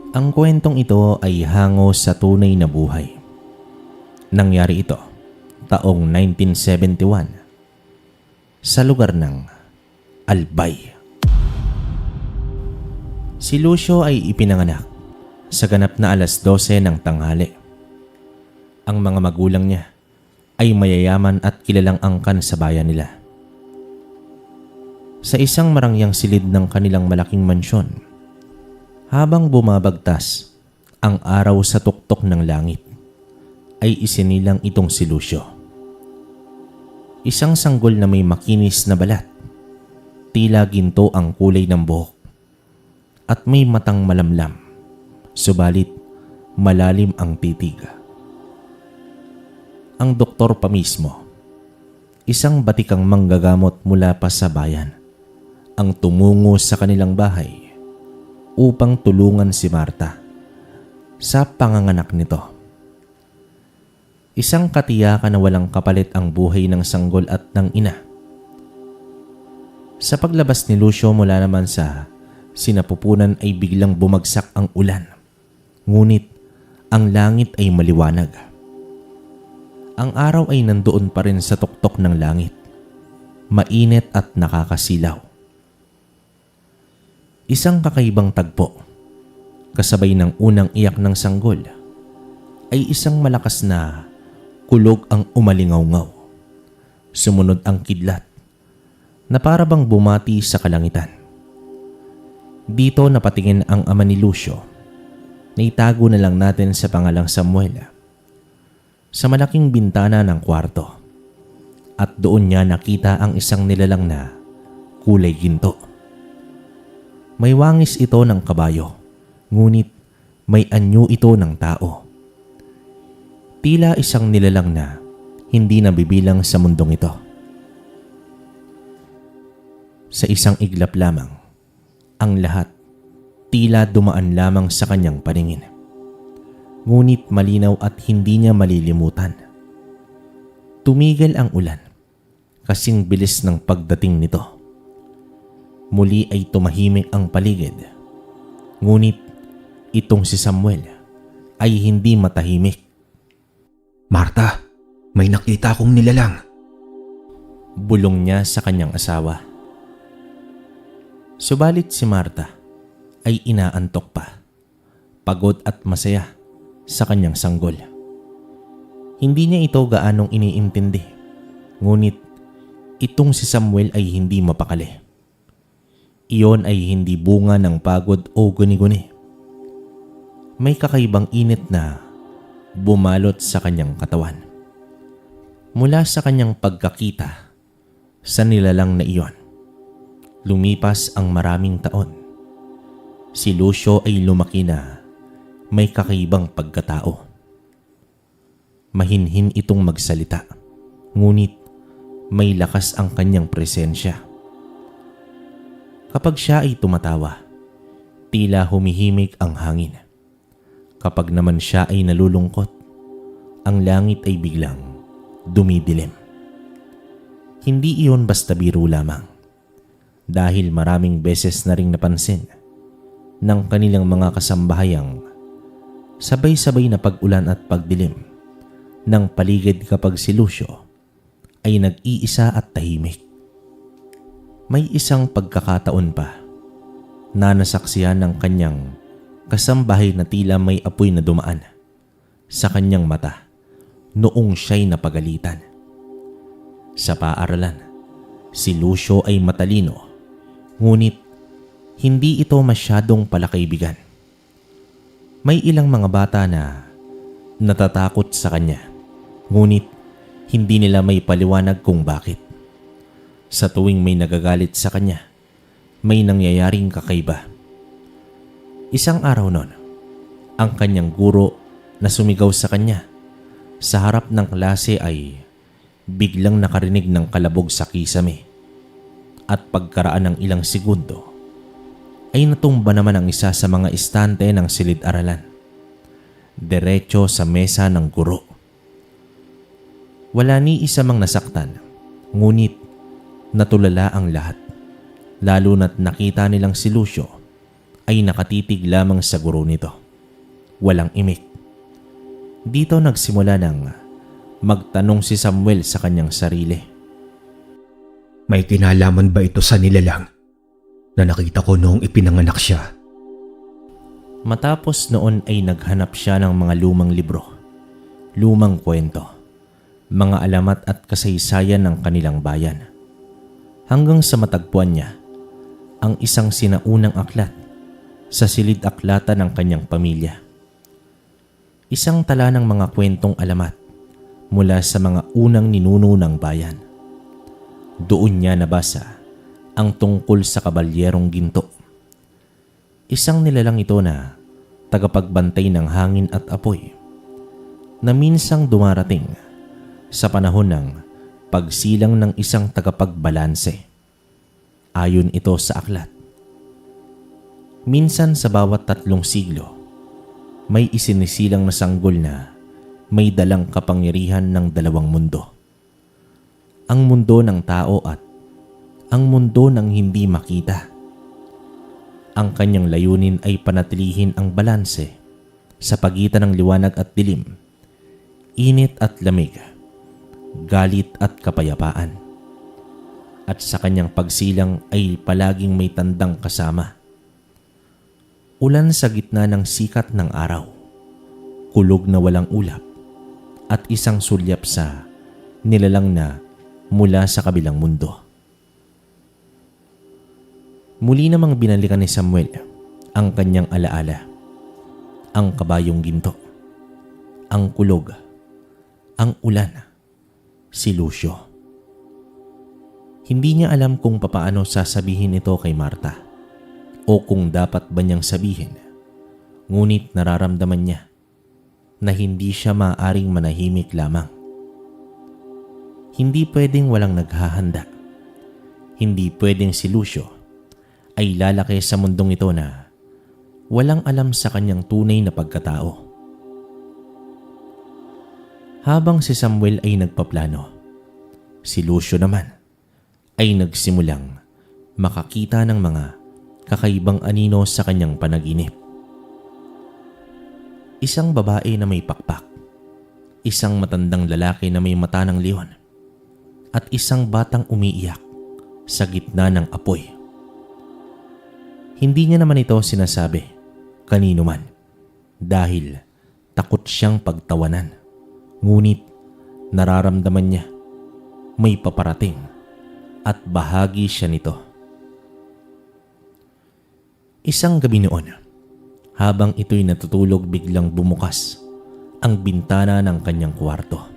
Ang kwentong ito ay hango sa tunay na buhay. Nangyari ito taong 1971 sa lugar ng Albay. Si Lucio ay ipinanganak sa ganap na 12:00 ng tanghali. Ang mga magulang niya ay mayayaman at kilalang angkan sa bayan nila. Sa isang marangyang silid ng kanilang malaking mansyon, habang bumabagtas ang araw sa tuktok ng langit, ay isinilang itong si Lucio. Isang sanggol na may makinis na balat, tila ginto ang kulay ng buhok, at may matang malamlam, subalit malalim ang titig. Ang doktor pa mismo, isang batikang manggagamot mula pa sa bayan, ang tumungo sa kanilang bahay upang tulungan si Marta sa panganganak nito. Isang katiyakan na walang kapalit ang buhay ng sanggol at ng ina. Sa paglabas ni Lucio mula naman sa sinapupunan ay biglang bumagsak ang ulan. Ngunit ang langit ay maliwanag. Ang araw ay nandoon pa rin sa tuktok ng langit, mainit at nakakasilaw. Isang kakaibang tagpo, kasabay ng unang iyak ng sanggol, ay isang malakas na kulog ang umalingaw-ngaw. Sumunod ang kidlat na para bang bumati sa kalangitan. Dito napatingin ang ama ni Lucio, na itago na lang natin sa pangalang Samuel, sa malaking bintana ng kwarto, at doon niya nakita ang isang nilalang na kulay ginto. May wangis ito ng kabayo, ngunit may anyo ito ng tao. Tila isang nilalang na hindi nabibilang sa mundong ito. Sa isang iglap lamang, ang lahat tila dumaan lamang sa kanyang paningin. Ngunit malinaw at hindi niya malilimutan. Tumigil ang ulan, kasing bilis ng pagdating nito. Muli ay tumahimik ang paligid. Ngunit itong si Samuel ay hindi matahimik. Marta, may nakita akong nilalang. Bulong niya sa kanyang asawa. Subalit si Marta ay inaantok pa, pagod at masaya sa kanyang sanggol. Hindi niya ito gaanong iniintindi. Ngunit itong si Samuel ay hindi mapakali. Iyon ay hindi bunga ng pagod o guni-guni. May kakaibang init na bumalot sa kanyang katawan. Mula sa kanyang pagkakita sa nilalang na iyon, lumipas ang maraming taon. Si Lucio ay lumaki na may kakaibang pagkatao. Mahinhin itong magsalita, ngunit may lakas ang kanyang presensya. Kapag siya ay tumatawa, tila humihimig ang hangin. Kapag naman siya ay nalulungkot, ang langit ay biglang dumidilim. Hindi iyon basta biro lamang, dahil maraming beses na ring napansin ng kanilang mga kasambahayang sabay-sabay na pag-ulan at pagdilim ng paligid kapag si Lucio ay nag-iisa at tahimik. May isang pagkakataon pa na nasaksihan ng kanyang kasambahay na tila may apoy na dumaan sa kanyang mata noong siya'y napagalitan. Sa paaralan, si Lucio ay matalino, ngunit hindi ito masyadong palakaibigan. May ilang mga bata na natatakot sa kanya, ngunit hindi nila may paliwanag kung bakit. Sa tuwing may nagagalit sa kanya, may nangyayaring kakaiba. Isang araw noon, ang kanyang guro na sumigaw sa kanya sa harap ng klase ay biglang nakarinig ng kalabog sa kisame, at pagkaraan ng ilang segundo ay natumba naman ang isa sa mga istante ng silid-aralan, diretso sa mesa ng guro. Wala ni isa mang nasaktan, ngunit natulala ang lahat, lalo na't nakita nilang si Lucio ay nakatitig lamang sa guro nito. walang imik. Dito nagsimula ng magtanong si Samuel sa kanyang sarili. May kinalaman ba ito sa nilalang na nakita ko noong ipinanganak siya? Matapos noon ay naghanap siya ng mga lumang libro, lumang kwento, mga alamat at kasaysayan ng kanilang bayan. Hanggang sa matagpuan niya ang isang sinaunang aklat sa silid-aklatan ng kanyang pamilya. Isang tala ng mga kwentong alamat mula sa mga unang ninuno ng bayan. Doon niya nabasa ang tungkol sa kabalyerong ginto. Isang nilalang ito na tagapagbantay ng hangin at apoy na minsang dumarating sa panahon ng pagsilang ng isang tagapagbalanse. Ayon ito sa aklat. Minsan sa bawat 3 siglo, may isinisilang na sanggol na may dalang kapangyarihan ng 2 mundo. Ang mundo ng tao at ang mundo ng hindi makita. Ang kanyang layunin ay panatilihin ang balanse sa pagitan ng liwanag at dilim, init at lamig, galit at kapayapaan. At sa kanyang pagsilang ay palaging may tandang kasama. Ulan sa gitna ng sikat ng araw, kulog na walang ulap, at isang sulyap sa nilalang na mula sa kabilang mundo. Muli namang binalikan ni Samuel ang kanyang alaala, ang kabayong ginto, ang kulog, ang ulan, si Lucio. Hindi niya alam kung papaano sasabihin ito kay Marta o kung dapat ba niyang sabihin, ngunit nararamdaman niya na hindi siya maaaring manahimik lamang. Hindi pwedeng walang naghahanda. Hindi pwedeng si Lucio ay lalaki sa mundong ito na walang alam sa kanyang tunay na pagkatao. Habang si Samuel ay nagpaplano, si Lucio naman ay nagsimulang makakita ng mga kakaibang anino sa kanyang panaginip. Isang babae na may pakpak, isang matandang lalaki na may mata ng leon, at isang batang umiiyak sa gitna ng apoy. Hindi niya naman ito sinasabi kanino man dahil takot siyang pagtawanan. Ngunit nararamdaman niya may paparating at bahagi siya nito. Isang gabi noon, habang ito'y natutulog, biglang bumukas ang bintana ng kanyang kwarto.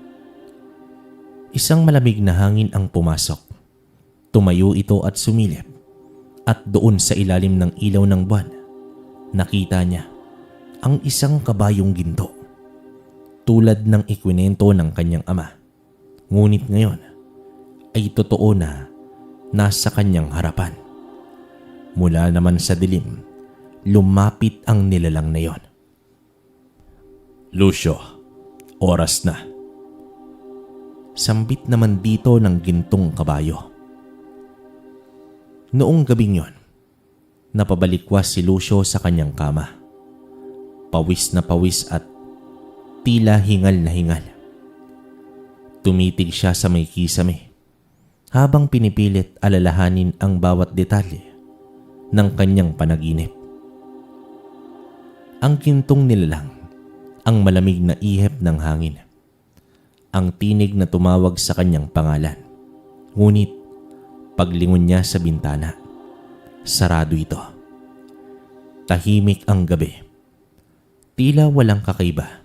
Isang malamig na hangin ang pumasok. Tumayo ito at sumilip. At doon sa ilalim ng ilaw ng buwan, nakita niya ang isang kabayong ginto. Tulad ng ikwinento ng kanyang ama. Ngunit ngayon ay totoo na nasa kanyang harapan. Mula naman sa dilim, lumapit ang nilalang na yon. Lucio, oras na. Sambit naman dito ng gintong kabayo. Noong gabing yon, napabalikwas si Lucio sa kanyang kama. Pawis na pawis at tila hingal na hingal. Tumitig siya sa may kisame habang pinipilit alalahanin ang bawat detalye ng kanyang panaginip. Ang gintong nilalang, ang malamig na ihip ng hangin, ang tinig na tumawag sa kanyang pangalan. Ngunit paglingon niya sa bintana, sarado ito. Tahimik ang gabi. Tila walang kakaiba.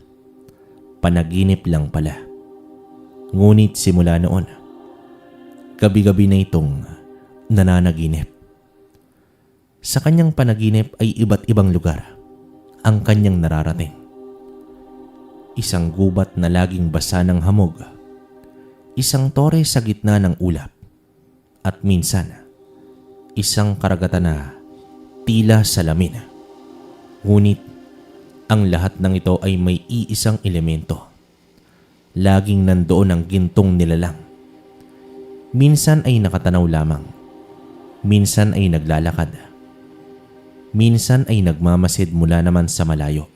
Panaginip lang pala. Ngunit simula noon, gabi-gabi na itong nananaginip. Sa kanyang panaginip ay iba't ibang lugar ang kanyang nararating. Isang gubat na laging basa ng hamog, isang tore sa gitna ng ulap, at minsan, isang karagatan na tila salamin. Ngunit, ang lahat ng ito ay may iisang elemento. Laging nandoon ang gintong nilalang. Minsan ay nakatanaw lamang. Minsan ay naglalakad. Minsan ay nagmamasid mula naman sa malayo.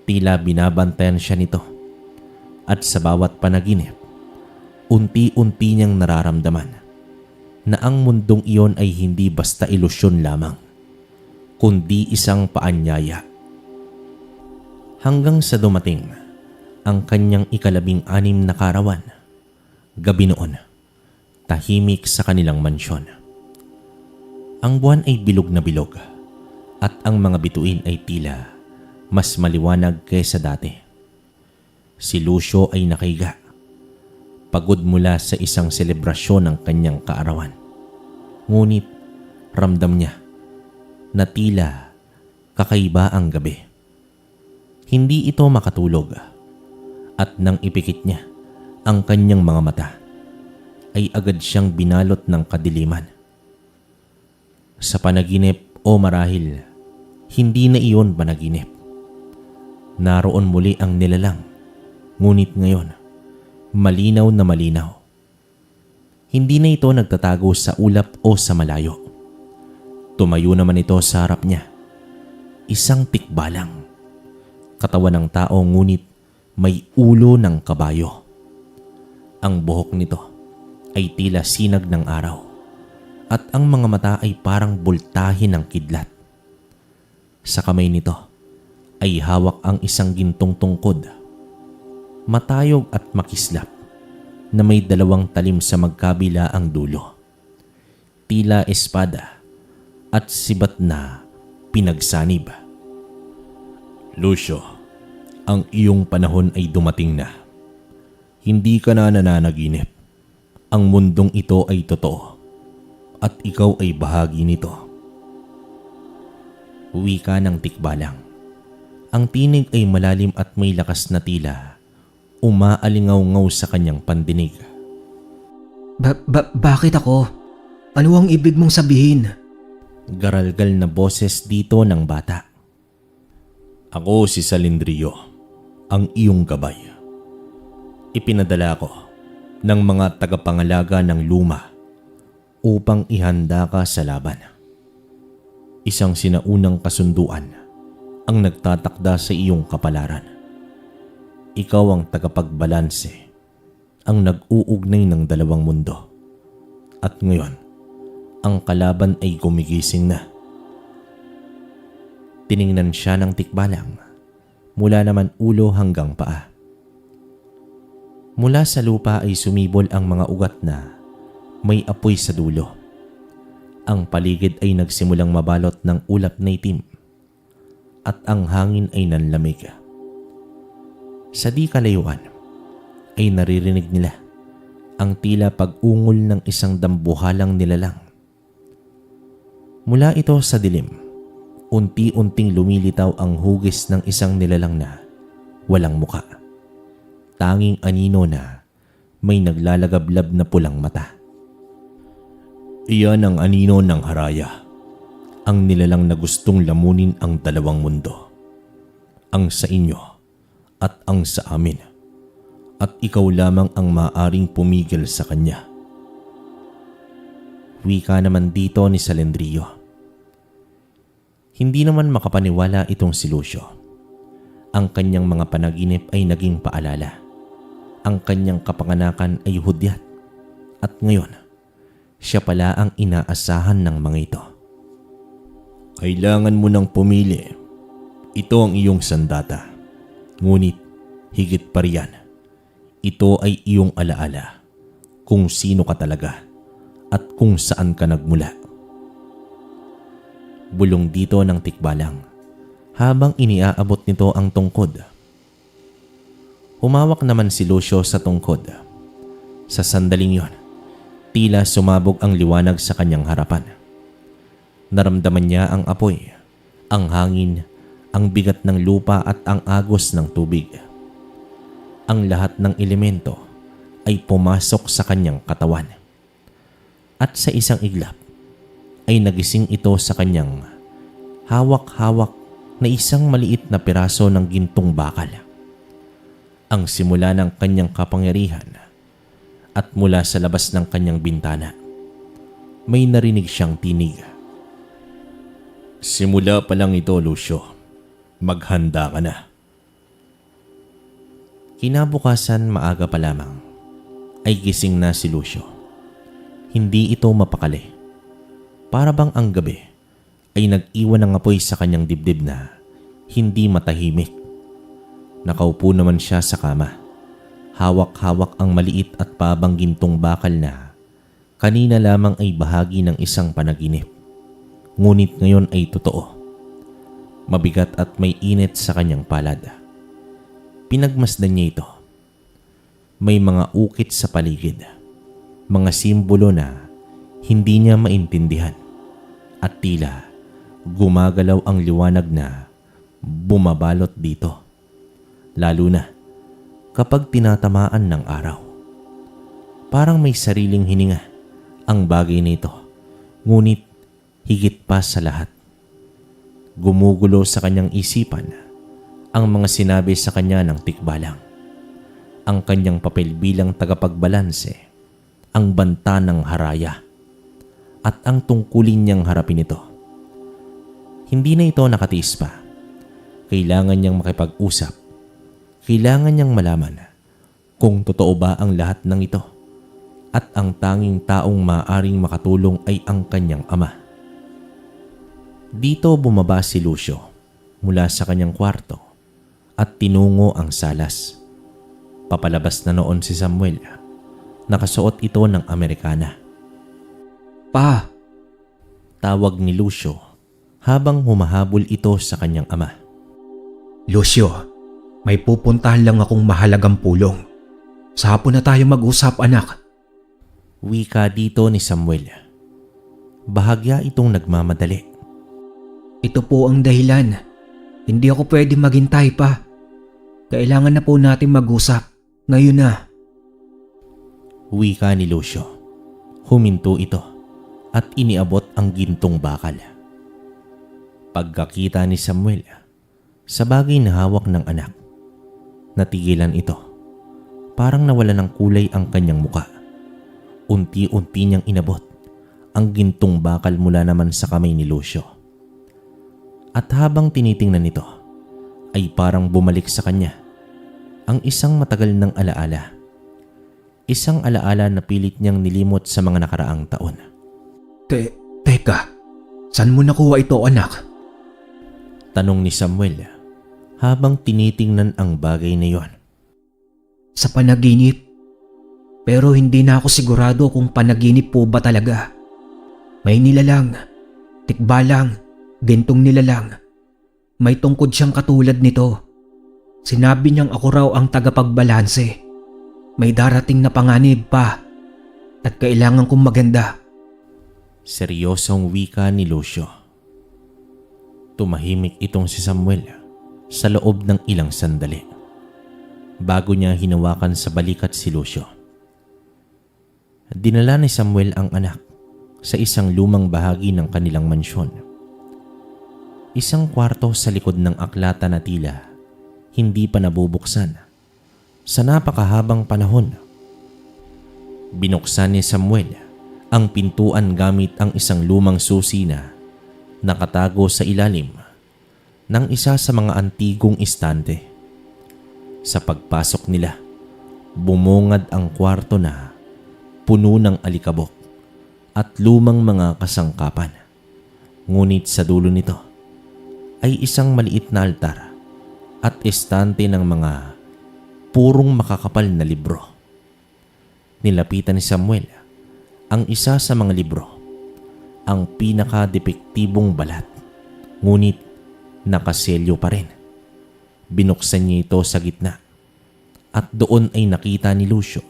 Tila binabantayan siya nito at sa bawat panaginip, unti-unti niyang nararamdaman na ang mundong iyon ay hindi basta ilusyon lamang, kundi isang paanyaya. Hanggang sa dumating ang kanyang ika-16 na kaarawan, gabi noon, tahimik sa kanilang mansyon. Ang buwan ay bilog na bilog at ang mga bituin ay tila mas maliwanag kaysa dati. Si Lucio ay nakahiga, pagod mula sa isang selebrasyon ng kanyang kaarawan. Ngunit ramdam niya na tila kakaiba ang gabi. Hindi ito makatulog at nang ipikit niya ang kanyang mga mata, ay agad siyang binalot ng kadiliman. Sa panaginip o marahil, hindi na iyon panaginip. Naroon muli ang nilalang, ngunit ngayon, malinaw na malinaw. Hindi na ito nagtatago sa ulap o sa malayo. Tumayo naman ito sa harap niya. Isang tikbalang. Katawan ng tao ngunit may ulo ng kabayo. Ang buhok nito ay tila sinag ng araw at ang mga mata ay parang bultahin ng kidlat. Sa kamay nito ay hawak ang isang gintong tungkod, matayog at makislap na may 2 talim sa magkabila ang dulo. Tila espada at sibat na pinagsanib. Lucio, ang iyong panahon ay dumating na. Hindi ka na nananaginip. Ang mundong ito ay totoo at ikaw ay bahagi nito. Wika ng tikbalang. Ang tinig ay malalim at may lakas na tila umaalingaw-ngaw sa kanyang pandinig. Bakit ako? Ano ang ibig mong sabihin? Garalgal na boses dito ng bata. Ako si Salendrio, ang iyong gabay. Ipinadala ko ng mga tagapangalaga ng luma upang ihanda ka sa laban. Isang sinaunang kasunduan ang nagtatakda sa iyong kapalaran. Ikaw ang tagapagbalanse, ang nag-uugnay ng 2 mundo. At ngayon, ang kalaban ay gumigising na. Tiningnan siya ng tikbalang, mula naman ulo hanggang paa. Mula sa lupa ay sumibol ang mga ugat na may apoy sa dulo. Ang paligid ay nagsimulang mabalot ng ulap na itim at ang hangin ay nanlamig. Sa di kalayuan ay naririnig nila ang tila pag-ungol ng isang dambuhalang nilalang. Mula ito sa dilim, unti-unting lumilitaw ang hugis ng isang nilalang na walang muka. Tanging anino na may naglalagablab na pulang mata. Iyan ang anino ng Haraya, ang nilalang na gustong lamunin ang 2 mundo. Ang sa inyo at ang sa amin. At ikaw lamang ang maaaring pumigil sa kanya. Wika naman dito ni Salendrio. Hindi naman makapaniwala itong si Lucio. Ang kanyang mga panaginip ay naging paalala. Ang kanyang kapanganakan ay hudyat. At ngayon, siya pala ang inaasahan ng mga ito. Kailangan mo nang pumili. Ito ang iyong sandata. Ngunit, higit pa riyan, ito ay iyong alaala kung sino ka talaga at kung saan ka nagmula. Bulong dito ng tikbalang habang iniaabot nito ang tungkod. Humawak naman si Lucio sa tungkod. Sa sandaling yon, tila sumabog ang liwanag sa kanyang harapan. Naramdaman niya ang apoy, ang hangin, ang bigat ng lupa at ang agos ng tubig. Ang lahat ng elemento ay pumasok sa kanyang katawan. At sa isang iglap ay nagising ito sa kanyang hawak-hawak na isang maliit na piraso ng gintong bakal. Ang simula ng kanyang kapangyarihan. At mula sa labas ng kanyang bintana, may narinig siyang tinig. Simula pa lang ito, Lucio. Maghanda ka na. Kinabukasan maaga pa lamang ay gising na si Lucio. Hindi ito mapakali. Para bang ang gabi ay nag-iwan ng apoy sa kanyang dibdib na hindi matahimik. Nakaupo naman siya sa kama. Hawak-hawak ang maliit at pabang gintong bakal na kanina lamang ay bahagi ng isang panaginip. Ngunit ngayon ay totoo. Mabigat at may init sa kanyang palad. Pinagmasdan niya ito. May mga ukit sa paligid. Mga simbolo na hindi niya maintindihan. At tila gumagalaw ang liwanag na bumabalot dito. Lalo na kapag tinatamaan ng araw. Parang may sariling hininga ang bagay nito. Ngunit higit pa sa lahat, gumugulo sa kanyang isipan ang mga sinabi sa kanya ng tikbalang. Ang kanyang papel bilang tagapagbalanse, ang banta ng haraya, at ang tungkulin niyang harapin ito. Hindi na ito nakatiis pa. Kailangan niyang makipag-usap. Kailangan niyang malaman kung totoo ba ang lahat ng ito at ang tanging taong maaaring makatulong ay ang kanyang ama. Dito bumaba si Lucio mula sa kanyang kwarto at tinungo ang salas. Papalabas na noon si Samuel. Nakasuot ito ng Amerikana. Pa! Tawag ni Lucio habang humahabol ito sa kanyang ama. Lucio, may pupuntahan lang akong mahalagang pulong. Sa hapon na tayo mag-usap, anak. Wika dito ni Samuel. Bahagya itong nagmamadali. Ito po ang dahilan. Hindi ako pwede maghintay pa. Kailangan na po natin mag-usap. Ngayon na. Wika ni Lucio. Huminto ito at iniabot ang gintong bakal. Pagkakita ni Samuel sa bagay na hawak ng anak, natigilan ito. Parang nawala ng kulay ang kanyang muka. Unti-unti niyang inabot ang gintong bakal mula naman sa kamay ni Lucio. At habang tinitingnan nito, ay parang bumalik sa kanya ang isang matagal ng alaala. Isang alaala na pilit niyang nilimot sa mga nakaraang taon. Teka, saan mo nakuha ito, anak? Tanong ni Samuel habang tinitingnan ang bagay na yon. Sa panaginip. Pero hindi na ako sigurado kung panaginip po ba talaga. May nilalang, tikbalang, gintong nilalang. May tungkod siyang katulad nito. Sinabi niyang ako raw ang tagapagbalanse. May darating na panganib pa at kailangan kong maganda. Seryosong wika ni Lucio. Tumahimik itong si Samuel sa loob ng ilang sandali bago niya hinawakan sa balikat si Lucio. Dinala ni Samuel ang anak sa isang lumang bahagi ng kanilang mansyon. Isang kwarto sa likod ng aklata na tila hindi pa nabubuksan sa napakahabang panahon. Binuksan ni Samuel ang pintuan gamit ang isang lumang susi na nakatago sa ilalim ng isa sa mga antigong istante. Sa pagpasok nila, bumungad ang kwarto na puno ng alikabok at lumang mga kasangkapan. Ngunit sa dulo nito ay isang maliit na altar at estante ng mga purong makakapal na libro. Nilapitan ni Samuel ang isa sa mga libro, ang pinaka-depektibong balat, ngunit nakaselyo pa rin. Binuksan niya ito sa gitna at doon ay nakita ni Lucio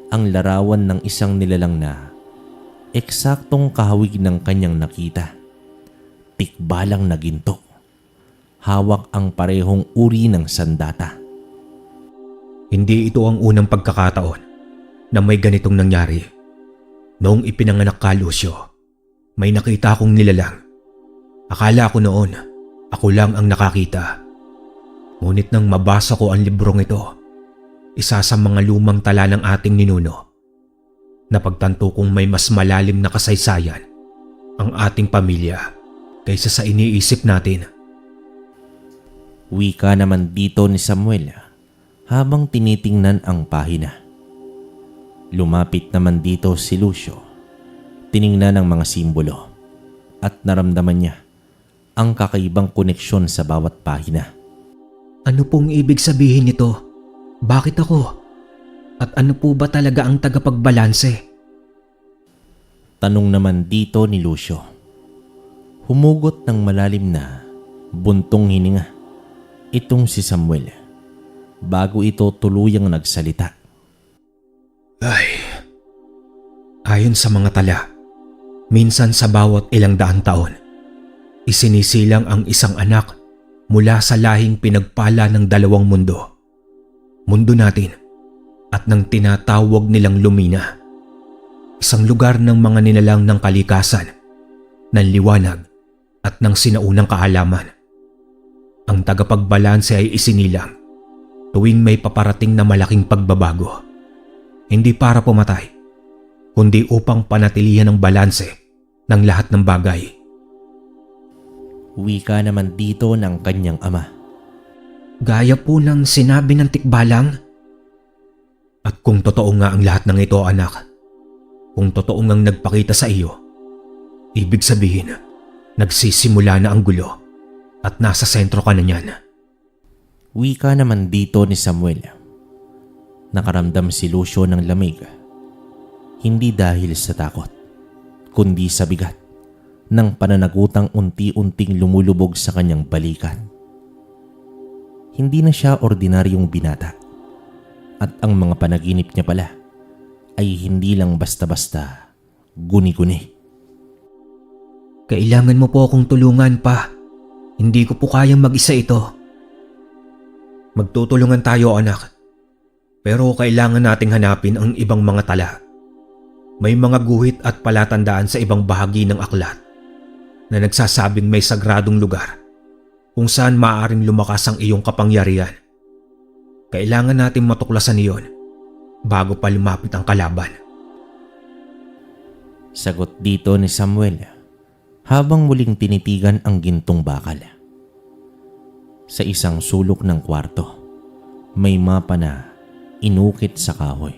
ang larawan ng isang nilalang na eksaktong kahawig ng kanyang nakita. Tikbalang na ginto. Hawak ang parehong uri ng sandata. Hindi ito ang unang pagkakataon na may ganitong nangyari. Noong ipinanganak ka, Lucio, may nakita akong nilalang. Akala ko noon, ako lang ang nakakita. Ngunit nang mabasa ko ang librong ito, isa sa mga lumang tala ng ating ninuno, napagtanto kong may mas malalim na kasaysayan ang ating pamilya kaysa sa iniisip natin. Wika naman dito ni Samuel habang tinitingnan ang pahina. Lumapit naman dito si Lucio. Tiningnan ang mga simbolo at naramdaman niya ang kakaibang koneksyon sa bawat pahina. Ano pong ibig sabihin nito? Bakit ako? At ano po ba talaga ang tagapagbalanse? Tanong naman dito ni Lucio. Humugot ng malalim na buntong hininga itong si Samuel bago ito tuluyang nagsalita. Ayon sa mga tala, minsan sa bawat ilang daang taon, isinisilang ang isang anak mula sa lahing pinagpala ng dalawang mundo. Mundo natin at ng tinatawag nilang Lumina. Isang lugar ng mga nilalang ng kalikasan, ng liwanag at ng sinaunang kaalaman. Ang tagapagbalanse ay isinilang tuwing may paparating na malaking pagbabago. Hindi para pumatay, kundi upang panatilihan ang balanse ng lahat ng bagay. Wika naman dito ng kanyang ama. Gaya po ng sinabi ng tikbalang. At kung totoo nga ang lahat ng ito, anak, kung totoo ngang nagpakita sa iyo, ibig sabihin, nagsisimula na ang gulo at nasa sentro ka na niyan. Wika naman dito ni Samuel. Nakaramdam si Lucio ng lamig. Hindi dahil sa takot, kundi sa bigat ng pananagutang unti-unting lumulubog sa kanyang balikat. Hindi na siya ordinaryong binata at ang mga panaginip niya pala ay hindi lang basta-basta guni-guni. Kailangan mo po akong tulungan pa. Hindi ko po kayang mag-isa ito. Magtutulungan tayo, anak. Pero kailangan nating hanapin ang ibang mga tala. May mga guhit at palatandaan sa ibang bahagi ng aklat na nagsasabing may sagradong lugar kung saan maaaring lumakas ang iyong kapangyarihan. Kailangan natin matuklasan iyon bago pa lumapit ang kalaban. Sagot dito ni Samuel habang muling tinitigan ang gintong bakal. Sa isang sulok ng kwarto, may mapa na inukit sa kahoy.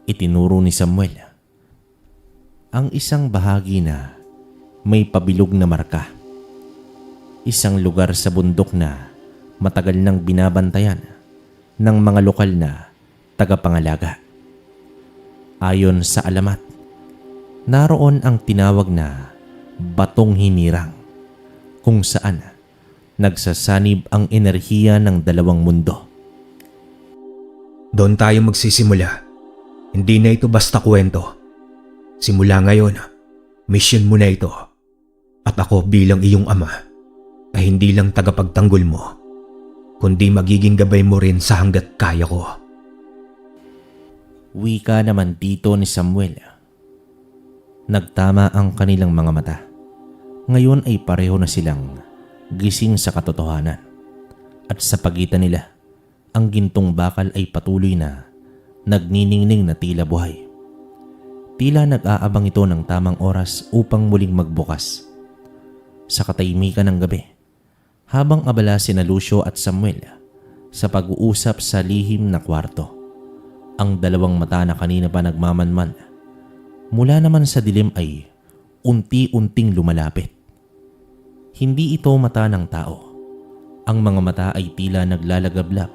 Itinuro ni Samuel ang isang bahagi na may pabilog na marka. Isang lugar sa bundok na matagal nang binabantayan ng mga lokal na tagapangalaga. Ayon sa alamat, naroon ang tinawag na batong hinirang kung saan nagsasanib ang enerhiya ng dalawang mundo. Doon tayo magsisimula. Hindi na ito basta kwento. Simula ngayon, mission mo na ito. At ako bilang iyong ama ay hindi lang tagapagtanggol mo, kundi magiging gabay mo rin sa hanggat kaya ko. Wika naman dito ni Samuel. Nagtama ang kanilang mga mata. Ngayon ay pareho na silang gising sa katotohanan. At sa pagitan nila, ang gintong bakal ay patuloy na nagniningning na tila buhay. Tila nag-aabang ito ng tamang oras upang muling magbukas. Sa katahimikan ng gabi, habang abala sina Lucio at Samuel sa pag-uusap sa lihim na kwarto, ang dalawang mata na kanina pa nagmamanman, mula naman sa dilim ay unti-unting lumalapit. Hindi ito mata ng tao. Ang mga mata ay tila naglalagablab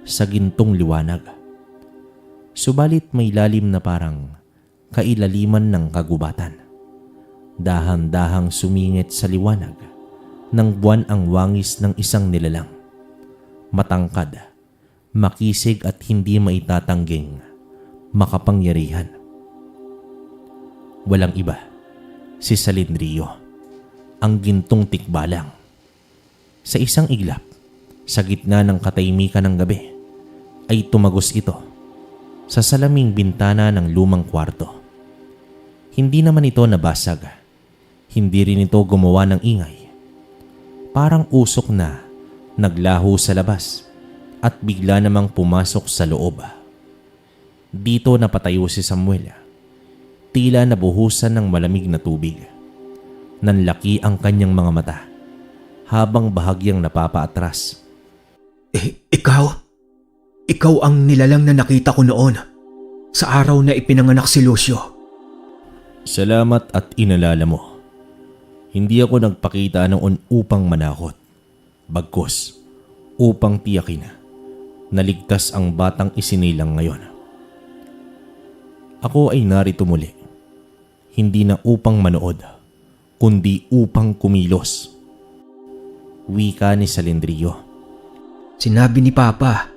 sa gintong liwanag. Subalit may lalim na parang kailaliman ng kagubatan. Dahan-dahang sumingit sa liwanag ng buwan ang wangis ng isang nilalang. Matangkad, makisig at hindi maitatangging makapangyarihan. Walang iba, si Salindrio, ang gintong tikbalang. Sa isang iglap, sa gitna ng katahimikan ng gabi, ay tumagos ito sa salaming bintana ng lumang kwarto. Hindi naman ito nabasag, hindi rin ito gumawa ng ingay. Parang usok na naglaho sa labas at bigla namang pumasok sa loob. Dito napatayo si Samuel. Tila nabuhusan ng malamig na tubig. Nanlaki ang kanyang mga mata habang bahagyang napapaatras. Ikaw? Ikaw ang nilalang na nakita ko noon sa araw na ipinanganak si Lucio. Salamat at inalala mo. Hindi ako nagpakita noon upang manakot. Bagkus, upang tiyakin na ligtas ang batang isinilang ngayon. Ako ay narito muli. Hindi na upang manood, kundi upang kumilos. Wika ni Salendrio. Sinabi ni Papa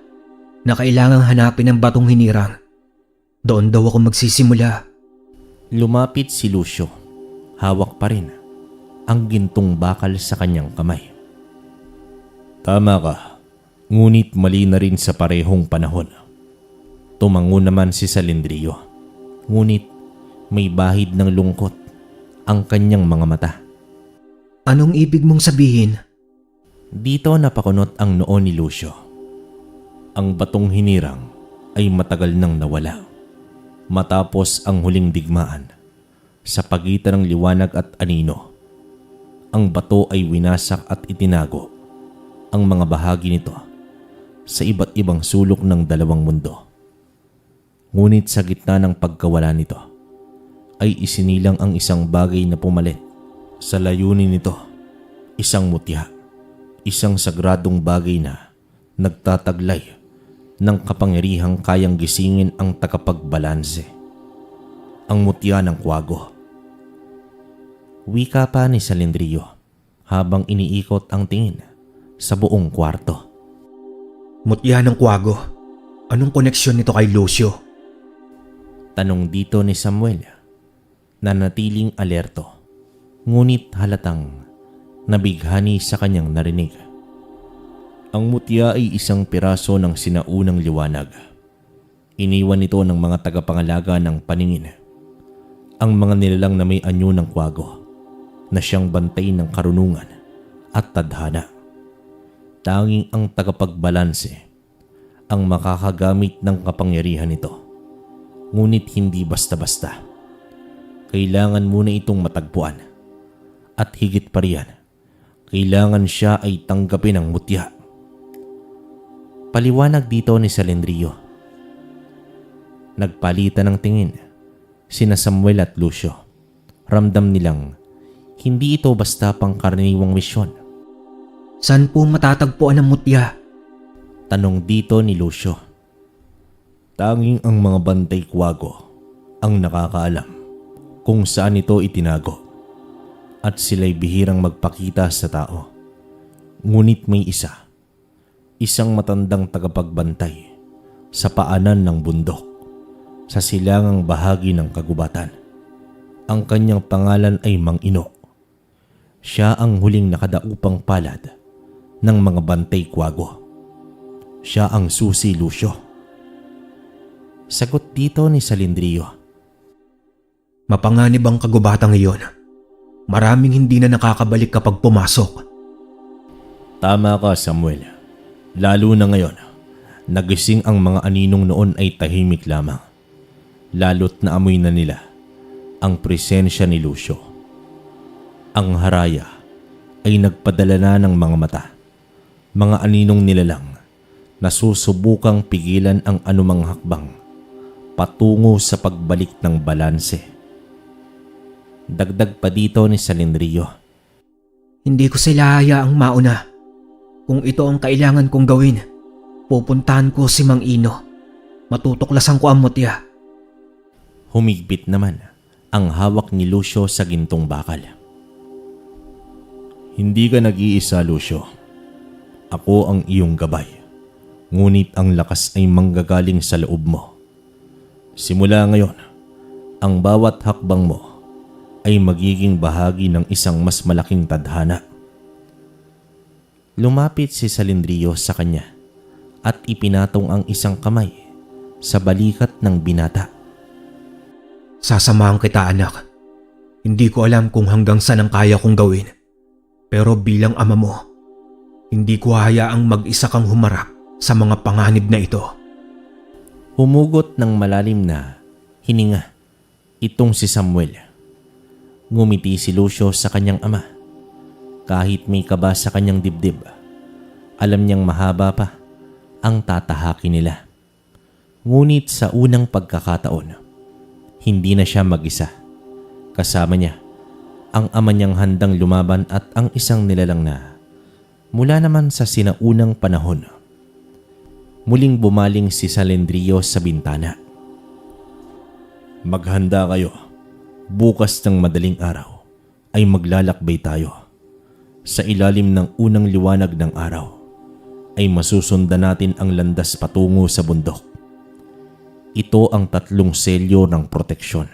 na kailangang hanapin ang batong hinirang. Doon daw ako magsisimula. Lumapit si Lucio. Hawak pa rin ang gintong bakal sa kanyang kamay. Tama ka, ngunit mali na rin sa parehong panahon. Tumango naman si Salendrio, ngunit may bahid ng lungkot ang kanyang mga mata. Anong ibig mong sabihin? Dito napakunot ang noo ni Lucio. Ang batong hinirang ay matagal nang nawala matapos ang huling digmaan sa pagitan ng liwanag at anino. Ang bato ay winasak at itinago ang mga bahagi nito sa iba't ibang sulok ng dalawang mundo. Ngunit sa gitna ng pagkawala nito ay isinilang ang isang bagay na pumalit sa layunin nito. Isang mutya, isang sagradong bagay na nagtataglay ng kapangyarihang kayang gisingin ang tagapagbalanse. Ang mutya ng kwago. Wika pa ni Salendrio habang iniikot ang tingin sa buong kwarto. Mutya ng kwago. Anong koneksyon nito kay Lucio? Tanong dito ni Samuel na natiling alerto, ngunit halatang nabighani sa kanyang narinig. Ang mutya ay isang piraso ng sinaunang liwanag. Iniwan ito ng mga tagapangalaga ng paningin. Ang mga nilalang na may anyo ng kwago na siyang bantay ng karunungan at tadhana. Tanging ang tagapagbalanse ang makakagamit ng kapangyarihan nito. Ngunit hindi basta-basta. Kailangan muna itong matagpuan. At higit pa riyan, kailangan siya ay tanggapin ng mutya. Paliwanag dito ni Salendrio. Nagpalitan ng tingin sina Samuel at Lucio. Ramdam nilang hindi ito basta pangkaraniwang misyon. Saan po matatagpuan ang mutya? Tanong dito ni Lucio. Tanging ang mga bantay kwago ang nakakaalam kung saan ito itinago at sila'y bihirang magpakita sa tao. Ngunit may isang matandang tagapagbantay sa paanan ng bundok sa silangang bahagi ng kagubatan. Ang kanyang pangalan ay Mang Ino. Siya ang huling nakadaupang palad ng mga bantay kwago. Siya ang susi, Lucio. Sagot dito ni Salendrio. Mapanganib ang kagubatan ngayon. Maraming hindi na nakakabalik kapag pumasok. Tama ka, Samuel. Lalo na ngayon, nagising ang mga aninong noon ay tahimik lamang. Lalo't na amoy na nila ang presensya ni Lucio. Ang haraya ay nagpadala na ng mga mata. Mga aninong nilalang na susubukang pigilan ang anumang hakbang patungo sa pagbalik ng balanse. Dagdag pa dito ni Salendrio. Hindi ko sila hayaang mauna. Kung ito ang kailangan kong gawin, pupuntahan ko si Mang Ino. Matutuklasan ko ang mutya. Humigpit naman ang hawak ni Lucio sa gintong bakal. Hindi ka nag-iisa, Lucio. Ako ang iyong gabay. Ngunit ang lakas ay manggagaling sa loob mo. Simula ngayon, ang bawat hakbang mo ay magiging bahagi ng isang mas malaking tadhana. Lumapit si Salendrio sa kanya at ipinatong ang isang kamay sa balikat ng binata. Sasamahan kita, anak. Hindi ko alam kung hanggang saan ang kaya kong gawin. Pero bilang ama mo, hindi ko hayaang mag-isa kang humarap sa mga panganib na ito. Humugot ng malalim na hininga itong si Samuel. Ngumiti si Lucio sa kanyang ama. Kahit may kaba sa kanyang dibdib, alam niyang mahaba pa ang tatahakin nila. Ngunit sa unang pagkakataon, hindi na siya mag-isa. Kasama niya ang ama niyang handang lumaban at ang isang nilalang na mula naman sa sinaunang panahon. Muling bumaling si Salendrio sa bintana. Maghanda kayo. Bukas ng madaling araw ay maglalakbay tayo. Sa ilalim ng unang liwanag ng araw ay masusundan natin ang landas patungo sa bundok. Ito ang 3 selyo ng proteksyon.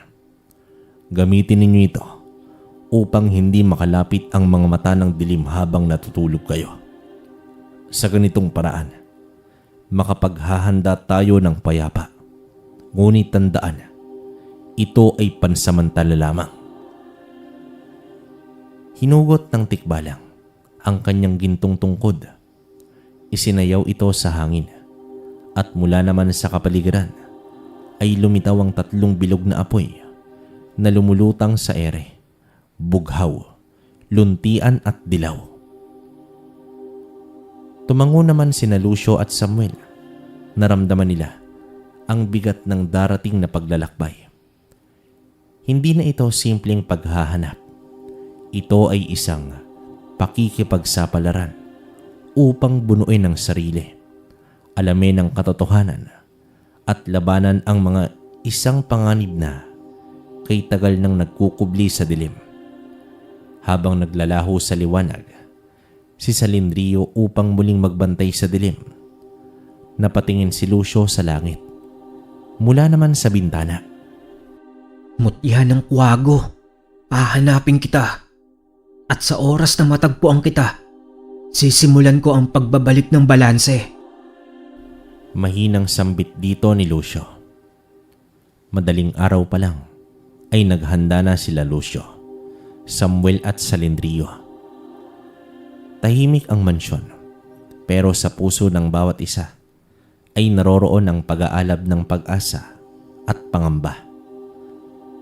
Gamitin ninyo ito upang hindi makalapit ang mga mata ng dilim habang natutulog kayo. Sa ganitong paraan, makapaghahanda tayo ng payapa. Ngunit tandaan, ito ay pansamantala lamang. Hinugot ng tikbalang ang kanyang gintong tungkod. Isinayaw ito sa hangin at mula naman sa kapaligiran ay lumitaw ang 3 bilog na apoy na lumulutang sa ere, bughaw, luntian at dilaw. Tumango naman sina Lucio at Samuel. Naramdaman nila ang bigat ng darating na paglalakbay. Hindi na ito simpleng paghahanap. Ito ay isang pakikipagsapalaran upang bunuin ang sarili, alamin ang katotohanan at labanan ang mga isang panganib na kay tagal nang nagkukubli sa dilim. Habang naglalaho sa liwanag, si Salendrio upang muling magbantay sa dilim. Napatingin si Lucio sa langit. Mula naman sa bintana. Mutya ng kwago, hahanapin kita. At sa oras na matagpuan kita, sisimulan ko ang pagbabalik ng balanse. Mahinang sambit dito ni Lucio. Madaling araw pa lang ay naghanda na sila Lucio, Samuel at Salendrio. Tahimik ang mansyon, pero sa puso ng bawat isa ay naroroon ang pag-aalab ng pag-asa at pangamba.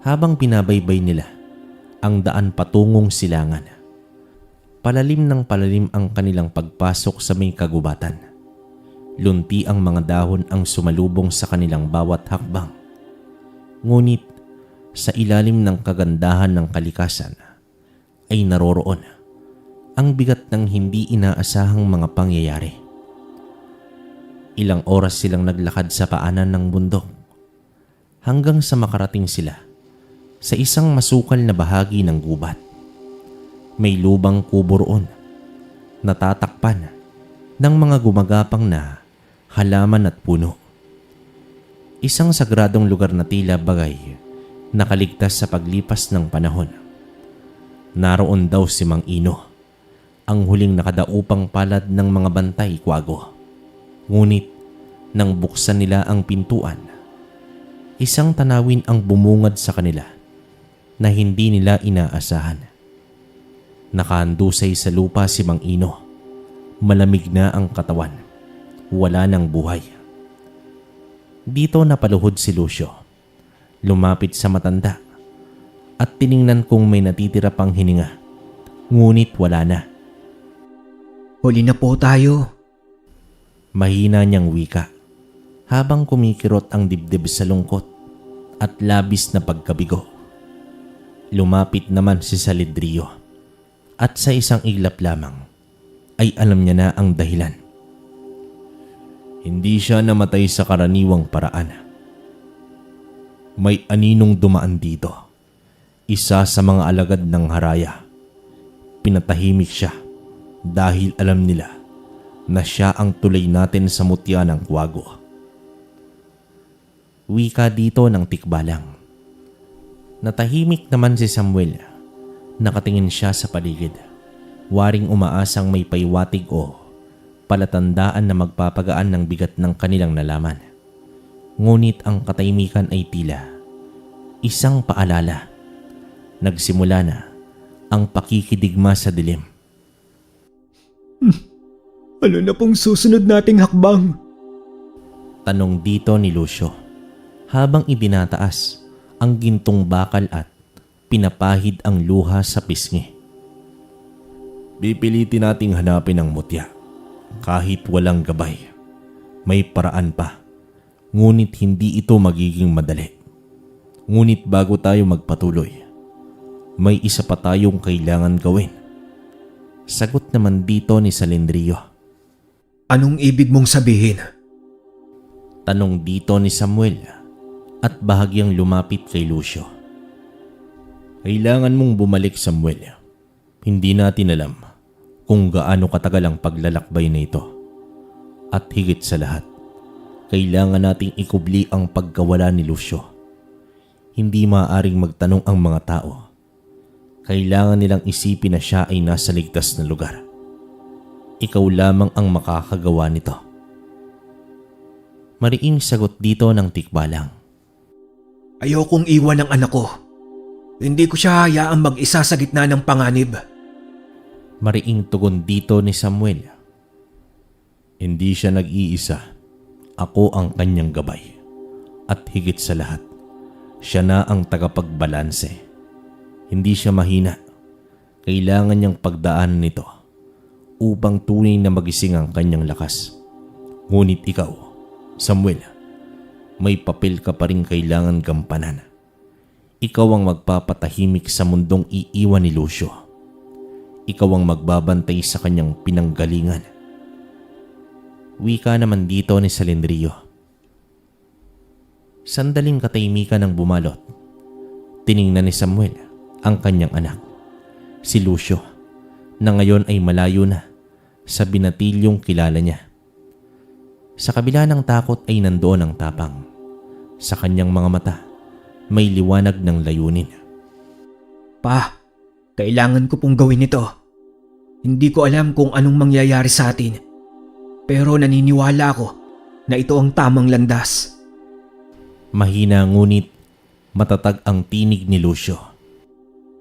Habang binabaybay nila ang daan patungong silangan, palalim ng palalim ang kanilang pagpasok sa may kagubatan. Lunti ang mga dahon ang sumalubong sa kanilang bawat hakbang. Ngunit sa ilalim ng kagandahan ng kalikasan ay naroroon ang bigat ng hindi inaasahang mga pangyayari. Ilang oras silang naglakad sa paanan ng bundok hanggang sa makarating sila sa isang masukal na bahagi ng gubat. May lubang kubo roon, natatakpan ng mga gumagapang na halaman at puno. Isang sagradong lugar na tila bagay nakaligtas sa paglipas ng panahon. Naroon daw si Mang Ino, ang huling nakadaupang palad ng mga bantay kwago. Ngunit nang buksan nila ang pintuan, isang tanawin ang bumungad sa kanila na hindi nila inaasahan. Nakahandusay sa lupa si Mang Ino. Malamig na ang katawan. Wala ng buhay. Dito napaluhod si Lucio. Lumapit sa matanda at tiningnan kung may natitira pang hininga. Ngunit wala na. Huli na po tayo. Mahina niyang wika habang kumikirot ang dibdib sa lungkot at labis na pagkabigo. Lumapit naman si Salendrio at sa isang iglap lamang ay alam niya na ang dahilan. Hindi siya namatay sa karaniwang paraan. May aninong dumaan dito. Isa sa mga alagad ng haraya. Pinatahimik siya dahil alam nila na siya ang tulay natin sa mutya ng kwago. Wika dito ng tikbalang. Natahimik naman si Samuel. Nakatingin siya sa paligid. Waring umaasang may paiwatig o palatandaan na magpapagaan ng bigat ng kanilang nalaman. Ngunit ang katahimikan ay tila isang paalala. Nagsimula na ang pakikidigma sa dilim. Ano na pong susunod nating hakbang? Tanong dito ni Lucio habang ibinataas ang gintong bakal at pinapahid ang luha sa pisngi. Pipilitin nating hanapin ang mutya kahit walang gabay. May paraan pa, ngunit hindi ito magiging madali. Ngunit bago tayo magpatuloy, may isa pa tayong kailangan gawin. Sagot naman dito ni Salendrio. Anong ibig mong sabihin? Tanong dito ni Samuel at bahagyang lumapit kay Lucio. Kailangan mong bumalik, Samuel. Hindi natin alam kung gaano katagal ang paglalakbay na ito. At higit sa lahat, kailangan nating ikubli ang pagkawala ni Lucio. Hindi maaaring magtanong ang mga tao. Kailangan nilang isipin na siya ay nasa ligtas na lugar. Ikaw lamang ang makakagawa nito. Mariing sagot dito ng tikbalang. Ayokong iwan ang anak ko. Hindi ko siya hayaang mag-isa sa gitna ng panganib. Mariing tugon dito ni Samuel. Hindi siya nag-iisa. Ako ang kanyang gabay. At higit sa lahat, siya na ang tagapagbalanse. Hindi siya mahina. Kailangan niyang pagdaanan nito upang tunay na magising ang kanyang lakas. Ngunit ikaw, Samuel, may papel ka pa rin kailangan gampanan. Ikaw ang magpapatahimik sa mundong iiwan ni Lucio. Ikaw ang magbabantay sa kanyang pinanggalingan. Wika naman dito ni Salendrio. Sandaling katahimikan ang bumalot. Tiningnan ni Samuel ang kanyang anak, si Lucio, na ngayon ay malayo na sa binatilyong kilala niya. Sa kabila ng takot ay nandoon ang tapang. Sa kanyang mga mata, may liwanag ng layunin. Pa, kailangan ko pong gawin ito. Hindi ko alam kung anong mangyayari sa atin. Pero naniniwala ako na ito ang tamang landas. Mahina ngunit matatag ang tinig ni Lucio.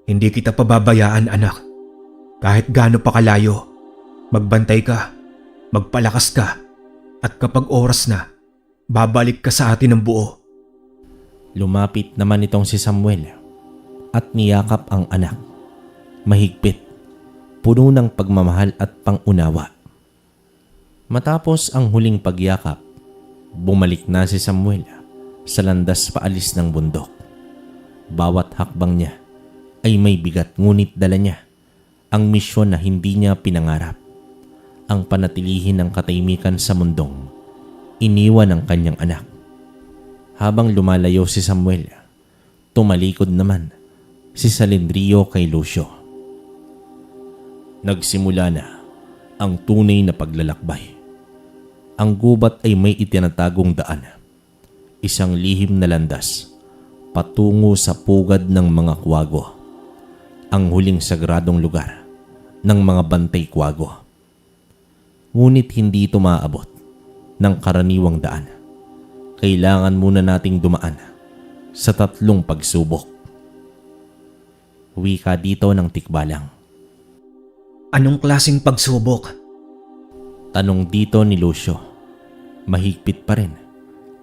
Hindi kita pababayaan, anak. Kahit gaano pa kalayo, magbantay ka, magpalakas ka, at kapag oras na, babalik ka sa atin ng buo. Lumapit naman itong si Samuel at niyakap ang anak. Mahigpit, puno ng pagmamahal at pangunawa. Matapos ang huling pagyakap, bumalik na si Samuel sa landas paalis ng bundok. Bawat hakbang niya ay may bigat, ngunit dala niya ang misyon na hindi niya pinangarap. Ang panatilihin ng katahimikan sa mundong iniwan ng kanyang anak. Habang lumalayo si Samuel, tumalikod naman si Salendrio kay Lucio. Nagsimula na ang tunay na paglalakbay. Ang gubat ay may itinatagong daan. Isang lihim na landas patungo sa pugad ng mga kwago. Ang huling sagradong lugar ng mga bantay kwago. Ngunit hindi ito maaabot ng karaniwang daan. Kailangan muna nating dumaan sa 3 pagsubok. Wika dito ng tikbalang. Anong klaseng pagsubok? Tanong dito ni Lucio. Mahigpit pa rin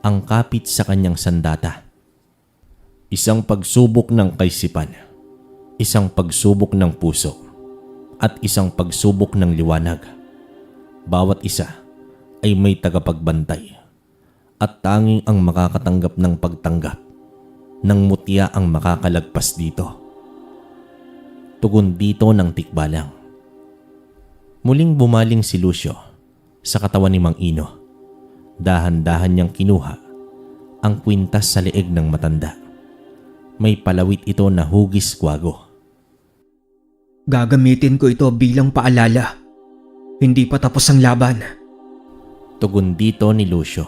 ang kapit sa kanyang sandata. Isang pagsubok ng kaisipan, isang pagsubok ng puso, at isang pagsubok ng liwanag. Bawat isa ay may tagapagbantay. At tanging ang makakatanggap ng pagtanggap ng mutya ang makakalagpas dito. Tugon dito ng tikbalang. Muling bumaling si Lucio sa katawan ni Mang Ino. Dahan-dahan niyang kinuha ang kwintas sa leeg ng matanda. May palawit ito na hugis kwago. Gagamitin ko ito bilang paalala. Hindi pa tapos ang laban. Tugon dito ni Lucio.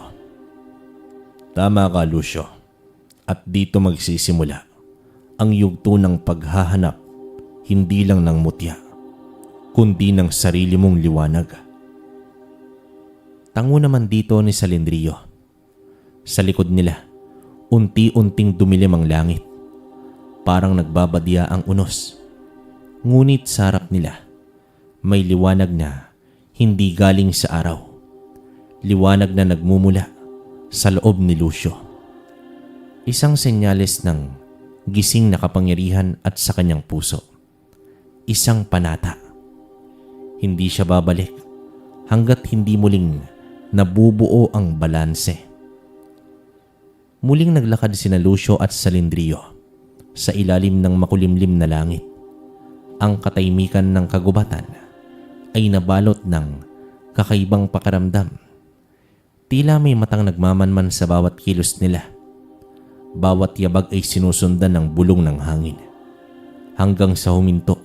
Tama ka, Lucio. At dito magsisimula ang yugto ng paghahanap hindi lang ng mutya, kundi ng sarili mong liwanag. Tango naman dito ni Salendrio. Sa likod nila, unti-unting dumilim ang langit. Parang nagbabadya ang unos. Ngunit sa harap nila, may liwanag na hindi galing sa araw. Liwanag na nagmumula sa loob ni Lucio. Isang senyales ng gising na kapangyarihan at sa kanyang puso. Isang panata. Hindi siya babalik hanggat hindi muling nabubuo ang balanse. Muling naglakad sina Lucio at Salindrio sa ilalim ng makulimlim na langit. Ang katahimikan ng kagubatan ay nabalot ng kakaibang pakiramdam. Tila may matang nagmamanman sa bawat kilos nila. Bawat yabag ay sinusundan ng bulong ng hangin. Hanggang sa huminto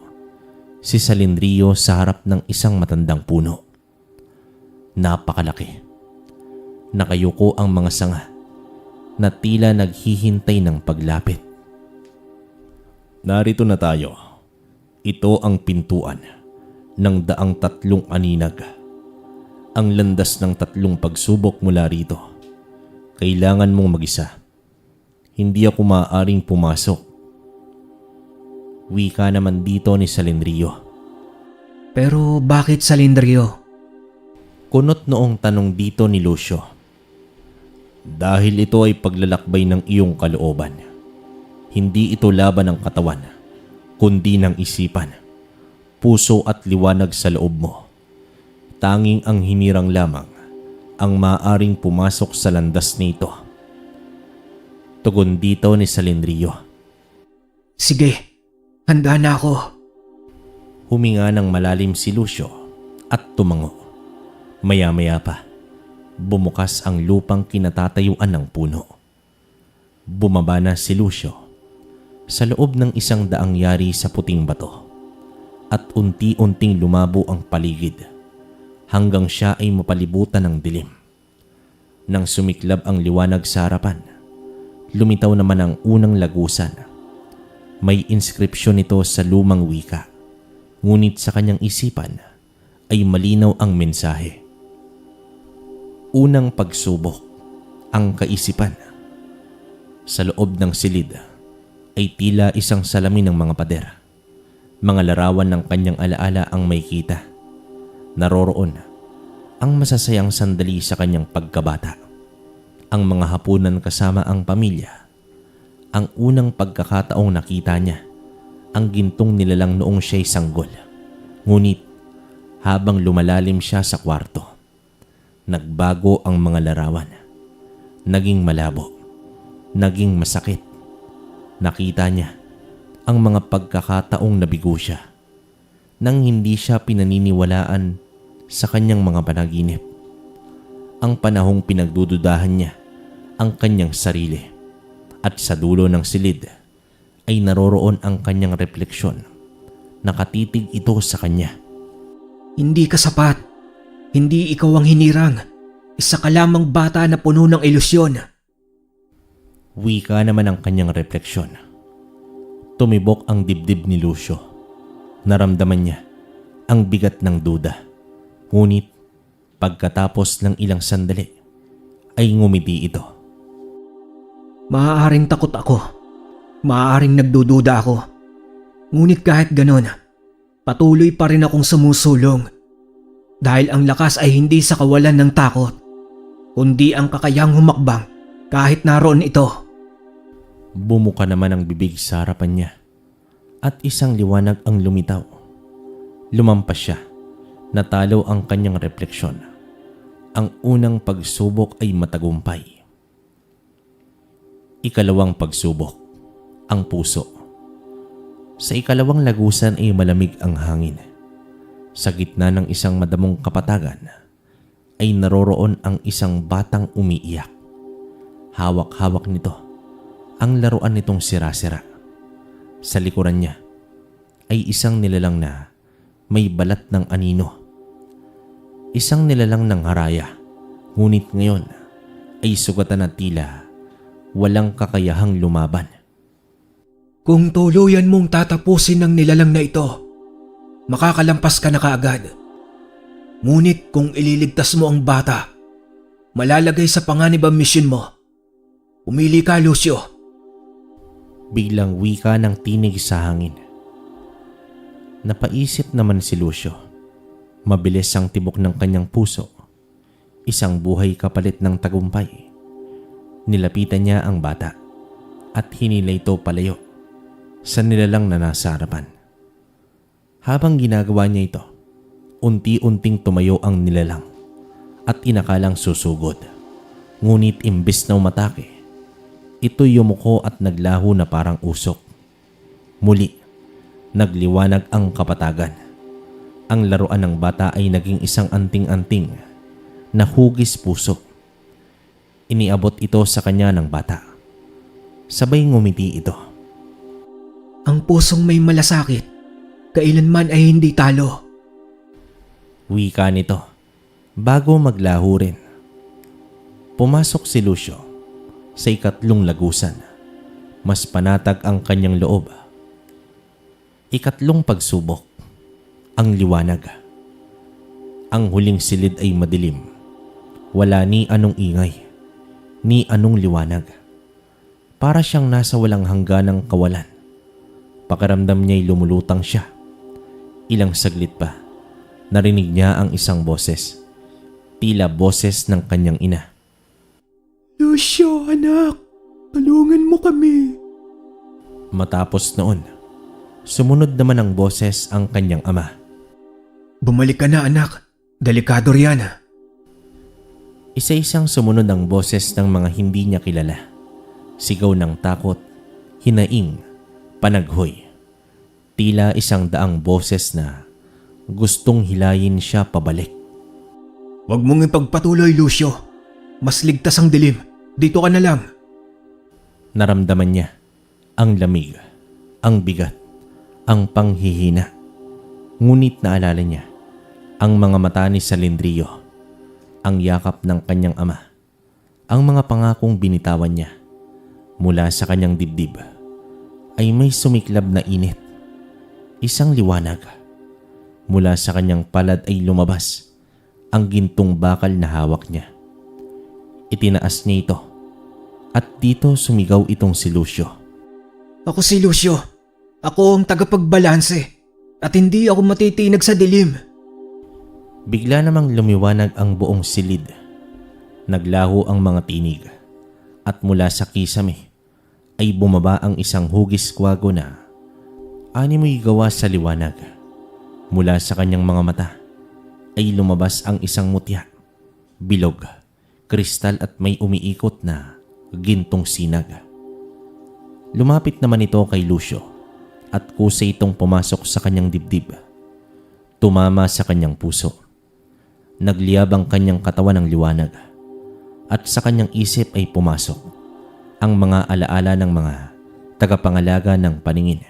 si Salindrio sa harap ng isang matandang puno. Napakalaki. Nakayuko ang mga sanga na tila naghihintay ng paglapit. Narito na tayo. Ito ang pintuan ng daang 3 aninag. Ang landas ng 3 pagsubok mula rito. Kailangan mong mag-isa. Hindi ako maaaring pumasok. Wika naman dito ni Salindrio. Pero bakit Salindrio? Kunot noong tanong dito ni Lucio. Dahil ito ay paglalakbay ng iyong kalooban. Hindi ito laban ng katawan, kundi ng isipan, puso at liwanag sa loob mo. Tanging ang hinirang lamang ang maaaring pumasok sa landas nito. Tugon dito ni Salindrio. Sige, handa na ako. Huminga ng malalim si Lucio at tumango. Maya-maya pa, bumukas ang lupang kinatatayuan ng puno. Bumaba na si Lucio sa loob ng 100 yari sa puting bato at unti-unting lumabo ang paligid hanggang siya ay mapalibutan ng dilim. Nang sumiklab ang liwanag sa harapan, lumitaw naman ang unang lagusan. May inskripsyon ito sa lumang wika, ngunit sa kanyang isipan ay malinaw ang mensahe. Unang pagsubok, ang kaisipan. Sa loob ng silid ay tila isang salamin ng mga pader. Mga larawan ng kanyang alaala ang may kita. Naroroon ang masasayang sandali sa kanyang pagkabata. Ang mga hapunan kasama ang pamilya. Ang unang pagkakataong nakita niya ang gintong nilalang noong siya'y sanggol. Ngunit habang lumalalim siya sa kwarto, nagbago ang mga larawan. Naging malabo. Naging masakit. Nakita niya ang mga pagkakataong nabigo siya nang hindi siya pinaniniwalaan sa kanyang mga panaginip. Ang panahong pinagdududahan niya ang kanyang sarili at sa dulo ng silid ay naroroon ang kanyang refleksyon. Nakatitig ito sa kanya. Hindi ka sapat. Hindi ikaw ang hinirang. Isa ka lamang bata na puno ng ilusyon. Wika naman ang kanyang refleksyon. Tumibok ang dibdib ni Lucio. Naramdaman niya ang bigat ng duda. Ngunit pagkatapos ng ilang sandali ay ngumiti ito. Maaaring takot ako. Maaaring nagdududa ako. Ngunit kahit ganon, patuloy pa rin akong sumusulong. Dahil ang lakas ay hindi sa kawalan ng takot, kundi ang kakayang humakbang kahit naroon ito. Bumuka naman ang bibig sa harapan niya at isang liwanag ang lumitaw. Lumampas siya. Natalo ang kanyang refleksyon. Ang unang pagsubok ay matagumpay. Ikalawang pagsubok, ang puso. Sa ikalawang lagusan ay malamig ang hangin. Sa gitna ng isang madamong kapatagan ay naroroon ang isang batang umiiyak. Hawak-hawak nito ang laruan nitong sira-sira. Sa likuran niya ay isang nilalang na may balat ng anino. Isang nilalang ng haraya, ngunit ngayon ay sugatan na tila walang kakayahang lumaban. Kung tuluyan mong tatapusin ang nilalang na ito, makakalampas ka na kaagad. Ngunit kung ililigtas mo ang bata, malalagay sa panganib ang misyon mo. Umili ka, Lucio. Biglang wika ng tinig sa hangin. Napaisip naman si Lucio. Mabilis ang tibok ng kanyang puso. Isang buhay kapalit ng tagumpay. Nilapitan niya ang bata at hinila ito palayo sa nilalang na nasa harapan. Habang ginagawa niya ito, unti-unting tumayo ang nilalang at inakalang susugod. Ngunit imbes na umatake, ito'y yumuko at naglaho na parang usok. Muli, nagliwanag ang kapatagan. Ang laruan ng bata ay naging isang anting-anting na hugis puso. Iniabot ito sa kanya ng bata. Sabay ngumiti ito. Ang pusong may malasakit, kailanman ay hindi talo. Wika nito bago maglaho rin. Pumasok si Lucio sa ikatlong lagusan. Mas panatag ang kanyang loob. Ikatlong pagsubok, ang liwanag. Ang huling silid ay madilim. Wala ni anong ingay, ni anong liwanag. Para siyang nasa walang hangganang kawalan. Pakiramdam niya'y lumulutang siya. Ilang saglit pa, narinig niya ang isang boses. Tila boses ng kanyang ina. Lucio, anak, tulungan mo kami. Matapos noon, sumunod naman ang boses ang kanyang ama. Bumalik ka na, anak. Delikado riyan. Isa-isang sumunod ang boses ng mga hindi niya kilala. Sigaw ng takot, hinaing, panaghoy. Tila isang daang boses na gustong hilayin siya pabalik. Huwag mong ipagpatuloy, Lucio. Mas ligtas ang dilim. Dito ka na lang. Naramdaman niya ang lamig, ang bigat, ang panghihina. Ngunit naalala niya ang mga mata ni Salendrio, ang yakap ng kanyang ama, ang mga pangakong binitawan niya. Mula sa kanyang dibdib ay may sumiklab na init. Isang liwanag. Mula sa kanyang palad ay lumabas ang gintong bakal na hawak niya. Itinaas niya ito at dito sumigaw itong si Lucio. Ako si Lucio. Ako ang tagapagbalanse at hindi ako matitinag sa dilim. Bigla namang lumiwanag ang buong silid. Naglaho ang mga tinig at mula sa kisame ay bumaba ang isang hugis kwago na animoy gawa sa liwanag. Mula sa kanyang mga mata ay lumabas ang isang mutya, bilog, kristal at may umiikot na gintong sinag. Lumapit naman ito kay Lucio at kusay itong pumasok sa kanyang dibdib. Tumama sa kanyang puso. Nagliyab ang kanyang katawan ng liwanag at sa kanyang isip ay pumasok ang mga alaala ng mga tagapangalaga ng paningin.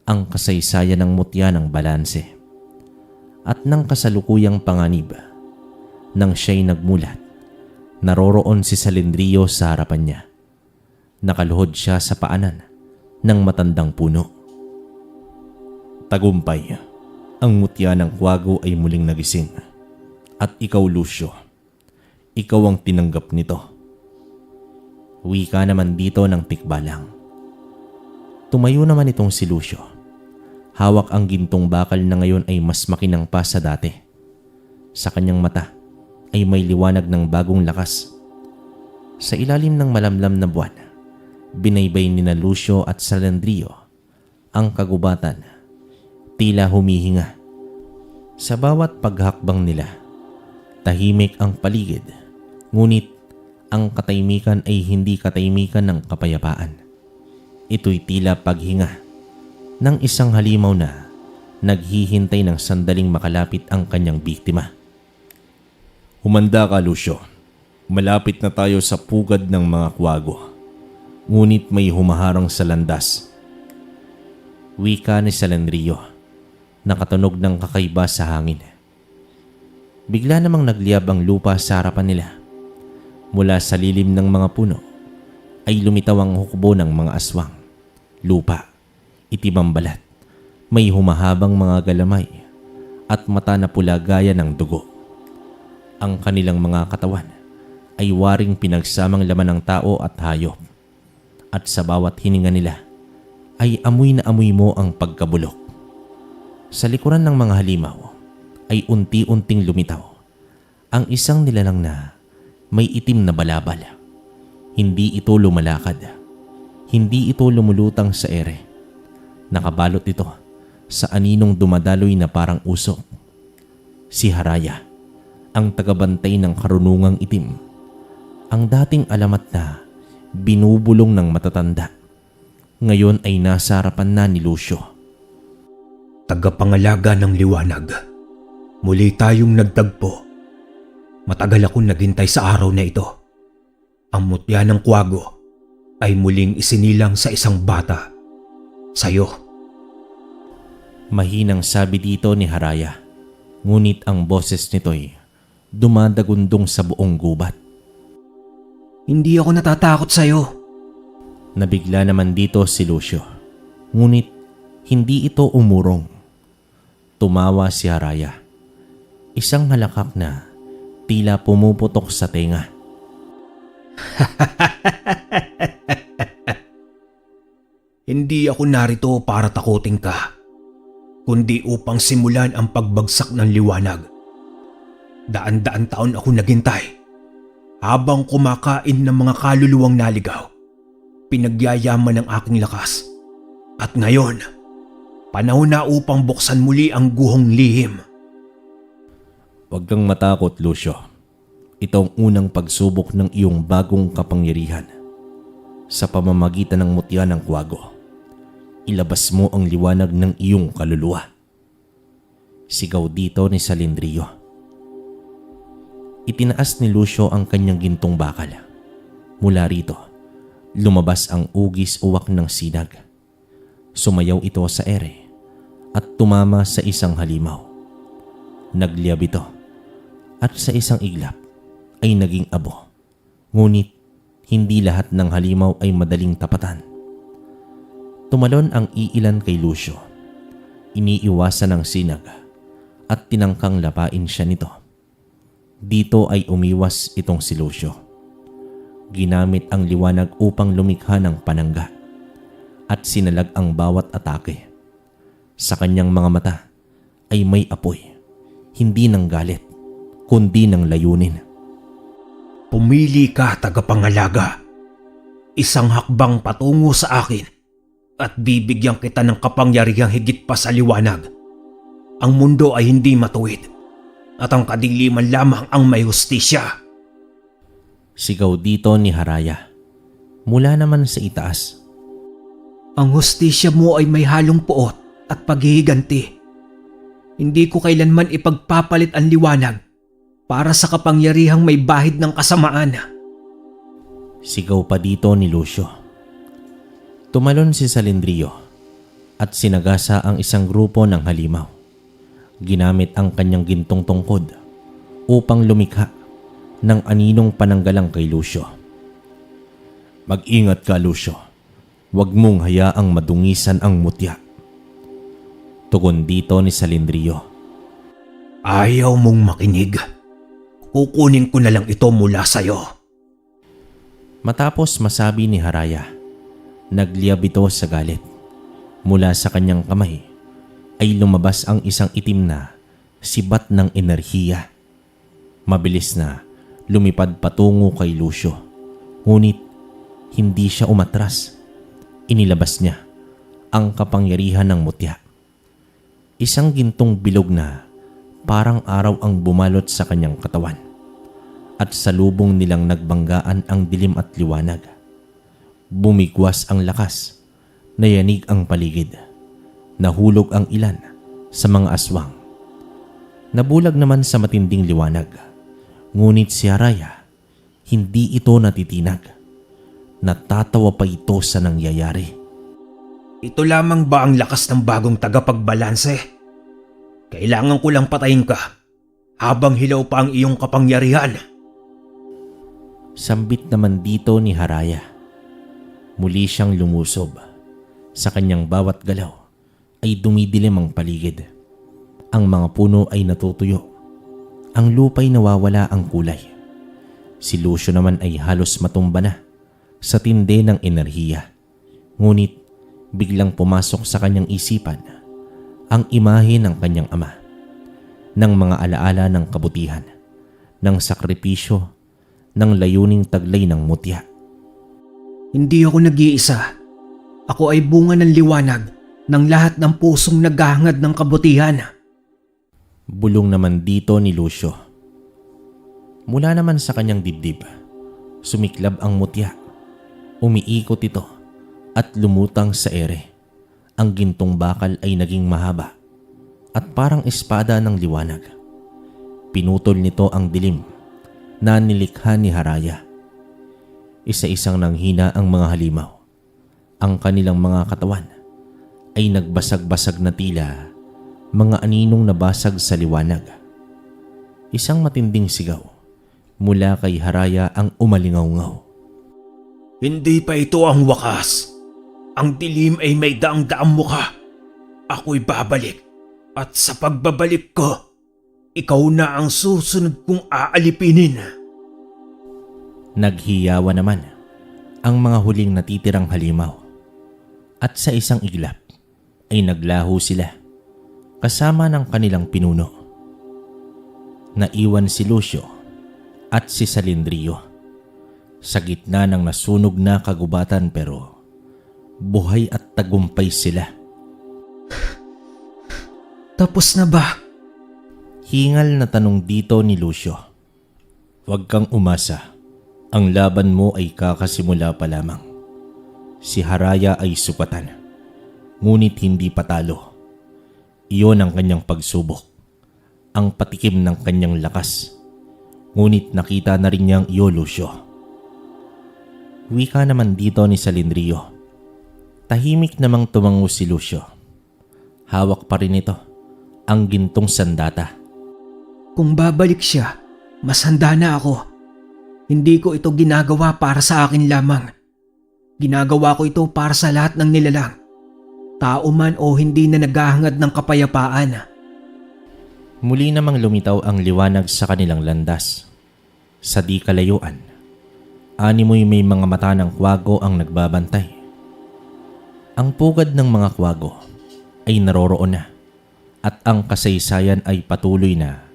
Ang kasaysayan ng mutya ng balanse at ng kasalukuyang panganib. Nang siya'y nagmulat, naroroon si Salendrio sa harapan niya. Nakaluhod siya sa paanan ng matandang puno. Tagumpay, ang mutya ng kwago ay muling nagising. At ikaw, Lucio, ikaw ang tinanggap nito. Wika naman dito ng tikbalang. Tumayo naman itong si Lucio. Hawak ang gintong bakal na ngayon ay mas makinang pa sa dati. Sa kanyang mata ay may liwanag ng bagong lakas. Sa ilalim ng malamlam na buwan, binaybay ni na Lucio at Salendrio ang kagubatan. Tila humihinga. Sa bawat paghakbang nila, tahimik ang paligid. Ngunit ang katahimikan ay hindi katahimikan ng kapayapaan. Ito'y tila paghinga ng isang halimaw na naghihintay ng sandaling makalapit ang kanyang biktima. Humanda ka, Lucio. Malapit na tayo sa pugad ng mga kwago. Ngunit may humaharang sa landas. Wika ni Salendrio, nakatunog ng kakaiba sa hangin. Bigla namang nagliyab ang lupa sa harapan nila. Mula sa lilim ng mga puno ay lumitaw ang hukbo ng mga aswang. Lupa, itim ang balat, may humahabang mga galamay at mata na pula gaya ng dugo. Ang kanilang mga katawan ay waring pinagsamang laman ng tao at hayop. At sa bawat hininga nila ay amoy na amoy mo ang pagkabulok. Sa likuran ng mga halimaw ay unti-unting lumitaw ang isang nilalang na may itim na balabal. Hindi ito lumalakad. Hindi ito lumulutang sa ere. Nakabalot ito sa aninong dumadaloy na parang usok. Si Haraya, ang tagabantay ng karunungang itim, ang dating alamat na binubulong ng matatanda, ngayon ay nasa harapan na ni Lucio. Tagapangalaga ng liwanag, muli tayong nagtagpo. Matagal akong naghintay sa araw na ito. Ang mutya ng kwago ay muling isinilang sa isang bata. Sa'yo. Mahinang sabi dito ni Haraya, ngunit ang boses nito'y dumadagundong sa buong gubat. Hindi ako natatakot sa'yo. Nabigla naman dito si Lucio, ngunit hindi ito umurong. Tumawa si Haraya, isang halakak na tila pumuputok sa tenga. Hindi ako narito para takutin ka, kundi upang simulan ang pagbagsak ng liwanag. Daan-daan taon ako naghintay habang kumakain ng mga kaluluwang naligaw. Pinagyayaman ng aking lakas. At ngayon, panahon na upang buksan muli ang guhong lihim. Huwag kang matakot, Lucio. Ito ang unang pagsubok ng iyong bagong kapangyarihan. Sa pamamagitan ng mutya ng kwago, ilabas mo ang liwanag ng iyong kaluluwa. Sigaw dito ni Salindrio. Itinaas ni Lucio ang kanyang gintong bakal. Mula rito, lumabas ang ugis uwak ng sinag. Sumayaw ito sa ere at tumama sa isang halimaw. Nagliyab ito at sa isang iglap ay naging abo. Ngunit hindi lahat ng halimaw ay madaling tapatan. Tumalon ang iilan kay Lucio. Iniiwasan ng sinag at tinangkang lapain siya nito. Dito ay umiwas itong si Lucio. Ginamit ang liwanag upang lumikha ng panangga at sinalag ang bawat atake. Sa kanyang mga mata ay may apoy, hindi ng galit, kundi ng layunin. Pumili ka, tagapangalaga. Isang hakbang patungo sa akin at bibigyan kita ng kapangyarihang higit pa sa liwanag. Ang mundo ay hindi matuwid at ang kadiliman lamang ang may hustisya. Sigaw dito ni Haraya. Mula naman sa itaas. Ang hustisya mo ay may halong puot at paghihiganti. Hindi ko kailanman ipagpapalit ang liwanag para sa kapangyarihang may bahid ng kasamaan. Sigaw pa dito ni Lucio. Tumalon si Salindrio at sinagasa ang isang grupo ng halimaw. Ginamit ang kanyang gintong tungkod upang lumikha ng aninong pananggalang kay Lucio. Mag-ingat ka, Lucio. Huwag mong hayaang madungisan ang mutya. Tugon dito ni Salindrio. Ayaw mong makinig. Kukunin ko na lang ito mula sa'yo. Matapos masabi ni Haraya, nagliyab ito sa galit. Mula sa kanyang kamay ay lumabas ang isang itim na sibat ng enerhiya. Mabilis na lumipad patungo kay Lucio. Ngunit hindi siya umatras. Inilabas niya ang kapangyarihan ng mutya. Isang gintong bilog na parang araw ang bumalot sa kanyang katawan. At sa lubong nilang nagbanggaan ang dilim at liwanag. Bumigwas ang lakas, nayanig ang paligid. Nahulog ang ilan sa mga aswang. Nabulag naman sa matinding liwanag. Ngunit si Haraya, hindi ito natitinag. Natatawa pa ito sa nangyayari. Ito lamang ba ang lakas ng bagong tagapagbalanse? Kailangan ko lang patayin ka habang hilaw pa ang iyong kapangyarihan. Sambit naman dito ni Haraya. Muli siyang lumusob. Sa kanyang bawat galaw ay dumidilim ang paligid. Ang mga puno ay natutuyo. Ang lupa'y nawawala ang kulay. Si Lucio naman ay halos matumba na sa tindi ng enerhiya. Ngunit biglang pumasok sa kanyang isipan ang imahe ng kanyang ama, ng mga alaala ng kabutihan, ng sakripisyo, ng layuning taglay ng mutya. Hindi ako nag-iisa. Ako ay bunga ng liwanag ng lahat ng pusong naghahangad ng kabutihan. Bulong naman dito ni Lucio. Mula naman sa kanyang dibdib, sumiklab ang mutya. Umiikot ito at lumutang sa ere. Ang gintong bakal ay naging mahaba at parang espada ng liwanag. Pinutol nito ang dilim na nilikha ni Haraya. Isa-isang nanghina ang mga halimaw. Ang kanilang mga katawan ay nagbasag-basag na tila mga aninong nabasag sa liwanag. Isang matinding sigaw mula kay Haraya ang umalingaw-ngaw. Hindi pa ito ang wakas. Ang dilim ay may daang-daang mukha. Ako'y babalik. At sa pagbabalik ko, ikaw na ang susunod kong aalipinin. Naghiyawa naman ang mga huling natitirang halimaw. At sa isang iglap ay naglaho sila kasama ng kanilang pinuno. Naiwan si Lucio at si Salindrio sa gitna ng nasunog na kagubatan, pero buhay at tagumpay sila. Tapos na ba? Hingal na tanong dito ni Lucio. Huwag kang umasa. Ang laban mo ay kakasimula pa lamang. Si Haraya ay sukatan, ngunit hindi patalo. Iyon ang kanyang pagsubok, ang patikim ng kanyang lakas. Ngunit nakita na rin niyang iyo, Lucio. Wika naman dito ni Salindrio. Tahimik namang tumango si Lucio. Hawak pa rin ito ang gintong sandata. Kung babalik siya, mas handa na ako. Hindi ko ito ginagawa para sa akin lamang. Ginagawa ko ito para sa lahat ng nilalang. Tao man o hindi na naghahangad ng kapayapaan. Muli namang lumitaw ang liwanag sa kanilang landas. Sa di kalayuan, animoy may mga mata ng kwago ang nagbabantay. Ang pugad ng mga kwago ay naroroon na at ang kasaysayan ay patuloy na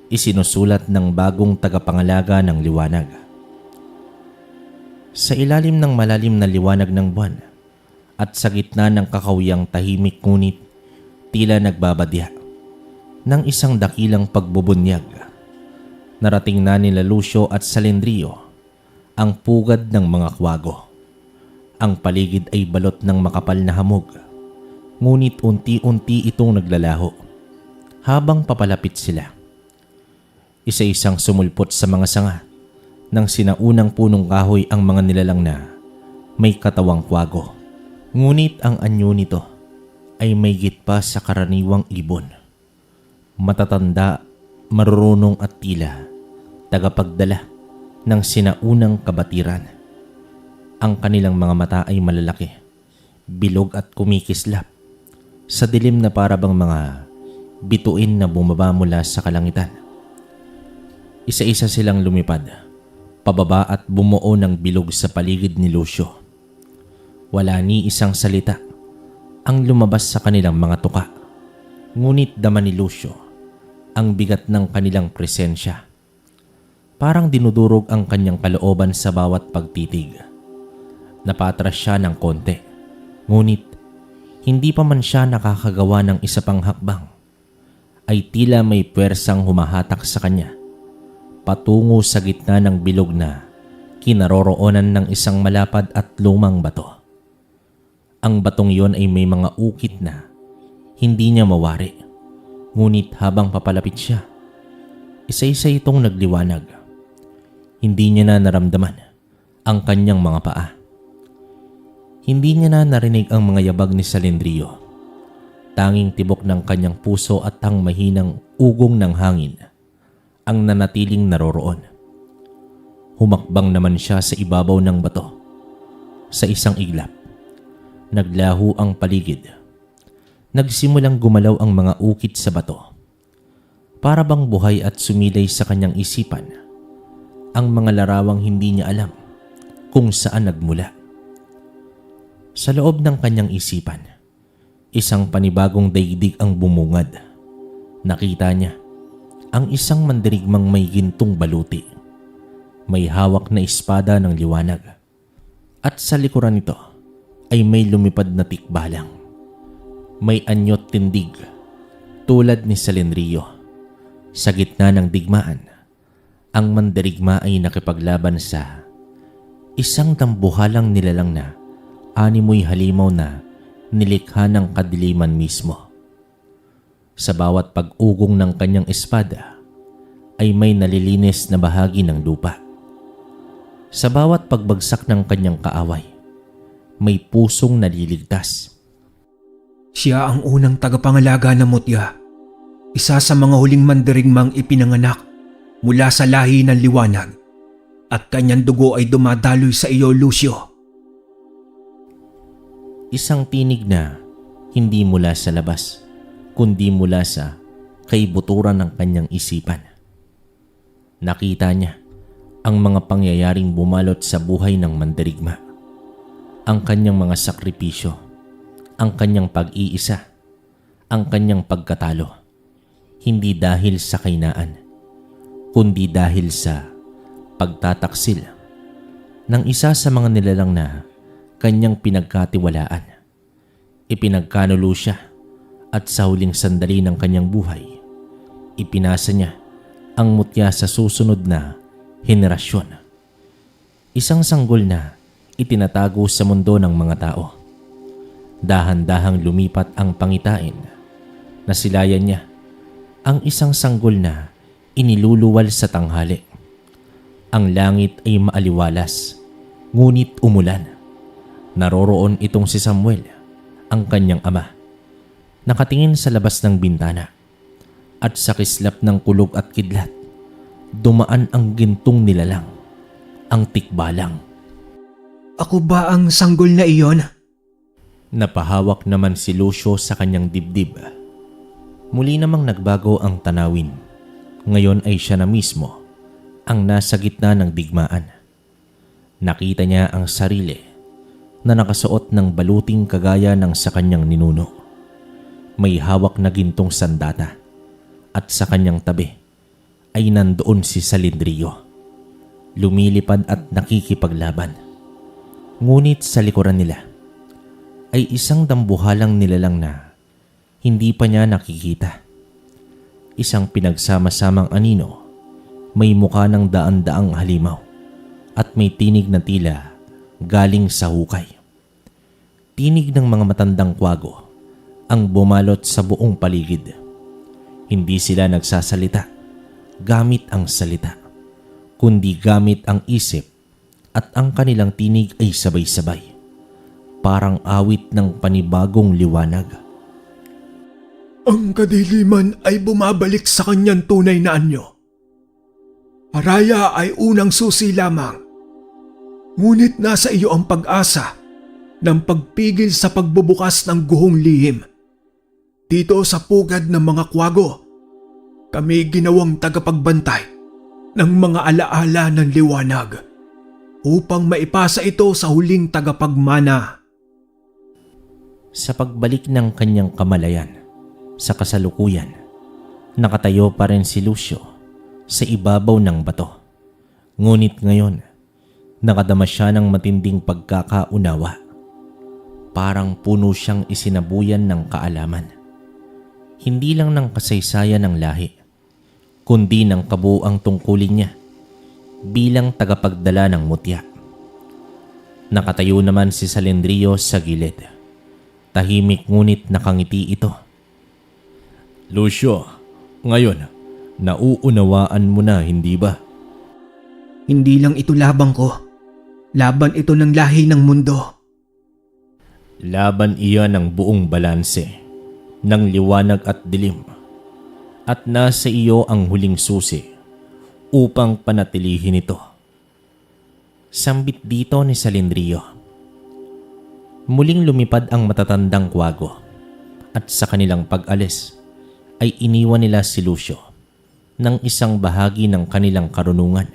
isinusulat ng bagong tagapangalaga ng liwanag. Sa ilalim ng malalim na liwanag ng buwan at sa gitna ng kakawiyang tahimik, ngunit tila nagbabadya ng isang dakilang pagbubunyag, narating na nila Lucio at Salindrio ang pugad ng mga kwago. Ang paligid ay balot ng makapal na hamog, ngunit unti-unti itong naglalaho habang papalapit sila. Isa-isang sumulpot sa mga sanga ng sinaunang punong kahoy ang mga nilalang na may katawang kwago. Ngunit ang anyo nito ay maygit pa sa karaniwang ibon. Matatanda, marurunong at tila tagapagdala ng sinaunang kabatiran. Ang kanilang mga mata ay malalaki, bilog at kumikislap sa dilim na parabang mga bituin na bumaba mula sa kalangitan. Isa-isa silang lumipad, pababa at bumuo ng bilog sa paligid ni Lucio. Wala ni isang salita ang lumabas sa kanilang mga tuka, ngunit dama ni Lucio ang bigat ng kanilang presensya. Parang dinudurog ang kanyang kalooban sa bawat pagtitig. Napatras siya ng konti, ngunit hindi pa man siya nakakagawa ng isa pang hakbang, ay tila may puwersang humahatak sa kanya patungo sa gitna ng bilog na kinaroroonan ng isang malapad at lumang bato. Ang batong yon ay may mga ukit na hindi niya mawari, ngunit habang papalapit siya, isa-isa itong nagliwanag. Hindi niya na naramdaman ang kanyang mga paa. Hindi niya na narinig ang mga yabag ni Salindrio. Tanging tibok ng kanyang puso at ang mahinang ugong ng hangin ang nanatiling naroroon. Humakbang naman siya sa ibabaw ng bato. Sa isang iglap, naglaho ang paligid. Nagsimulang gumalaw ang mga ukit sa bato. Para bang buhay at sumilay sa kanyang isipan ang mga larawang hindi niya alam kung saan nagmula. Sa loob ng kanyang isipan, isang panibagong daigdig ang bumungad. Nakita niya ang isang mandirigmang may gintong baluti. May hawak na espada ng liwanag. At sa likuran nito ay may lumipad na tikbalang. May anyot tindig tulad ni Salindrio. Sa gitna ng digmaan, Ang mandirigma ay nakipaglaban sa isang dambuhalang nilalang na animoy halimaw na nilikha ng kadiliman mismo. Sa bawat pag-ugong ng kanyang espada ay may nalilinis na bahagi ng lupa. Sa bawat pagbagsak ng kanyang kaaway, may pusong naliligtas. Siya ang unang tagapangalaga ng mutya. Isa sa mga huling mandirigmang ipinanganak mula sa lahi ng liwanag. At kanyang dugo ay dumadaloy sa iyo, Lucio. Isang tinig na hindi mula sa labas, kundi mula sa kaibuturan ng kanyang isipan. Nakita niya ang mga pangyayaring bumalot sa buhay ng mandirigma. Ang kanyang mga sakripisyo, ang kanyang pag-iisa, ang kanyang pagkatalo. Hindi dahil sa kainaan, kundi dahil sa pagtataksil ng isa sa mga nilalang na kanyang pinagkatiwalaan. Ipinagkanulo siya at sa huling sandali ng kanyang buhay, ipinasa niya ang mutya sa susunod na henerasyon. Isang sanggol na itinatago sa mundo ng mga tao. Dahan-dahang lumipat ang pangitain. Nasilayan niya ang isang sanggol na iniluluwal sa tanghali. Ang langit ay maaliwalas, ngunit umulan. Naroroon itong si Samuel, ang kanyang ama. Nakatingin sa labas ng bintana at sa kislap ng kulog at kidlat, dumaan ang gintong nilalang, ang tikbalang. Ako ba ang sanggol na iyon? Napahawak naman si Lucio sa kanyang dibdib. Muli namang nagbago ang tanawin. Ngayon ay siya na mismo ang nasa gitna ng digmaan. Nakita niya ang sarili na nakasuot ng baluting kagaya ng sa kanyang ninuno. May hawak na gintong sandata at sa kanyang tabi ay nandoon si Salindrio. Lumilipad at nakikipaglaban. Ngunit sa likuran nila ay isang dambuhalang nilalang na hindi pa niya nakikita. Isang pinagsama-samang anino, may mukha ng daan-daang halimaw at may tinig na tila galing sa hukay. Tinig ng mga matandang kwago ang bumalot sa buong paligid. Hindi sila nagsasalita gamit ang salita, kundi gamit ang isip, at ang kanilang tinig ay sabay-sabay, parang awit ng panibagong liwanag. Ang kadiliman ay bumabalik sa kanyang tunay na anyo. Araya ay unang susi lamang. Ngunit nasa iyo ang pag-asa ng pagpigil sa pagbubukas ng guhong lihim. Dito sa pugad ng mga kwago, kami ginawang tagapagbantay ng mga alaala ng liwanag upang maipasa ito sa huling tagapagmana. Sa pagbalik ng kanyang kamalayan sa kasalukuyan, nakatayo pa rin si Lucio sa ibabaw ng bato. Ngunit ngayon, nakadama siya ng matinding pagkakaunawa. Parang puno siyang isinabuyan ng kaalaman. Hindi lang ng kasaysayan ng lahi, kundi ng kabuuang tungkulin niya bilang tagapagdala ng mutya. Nakatayo naman si Salindrio sa gilid. Tahimik ngunit nakangiti ito. Lucio, ngayon, nauunawaan mo na, hindi ba? Hindi lang ito labang ko. Laban ito ng lahi ng mundo. Laban iyan ng buong balanse, ng liwanag at dilim. At nasa iyo ang huling susi upang panatilihin ito. Sambit dito ni Salindrio. Muling lumipad ang matatandang kwago at sa kanilang pag-alis ay iniwan nila si Lucio ng isang bahagi ng kanilang karunungan.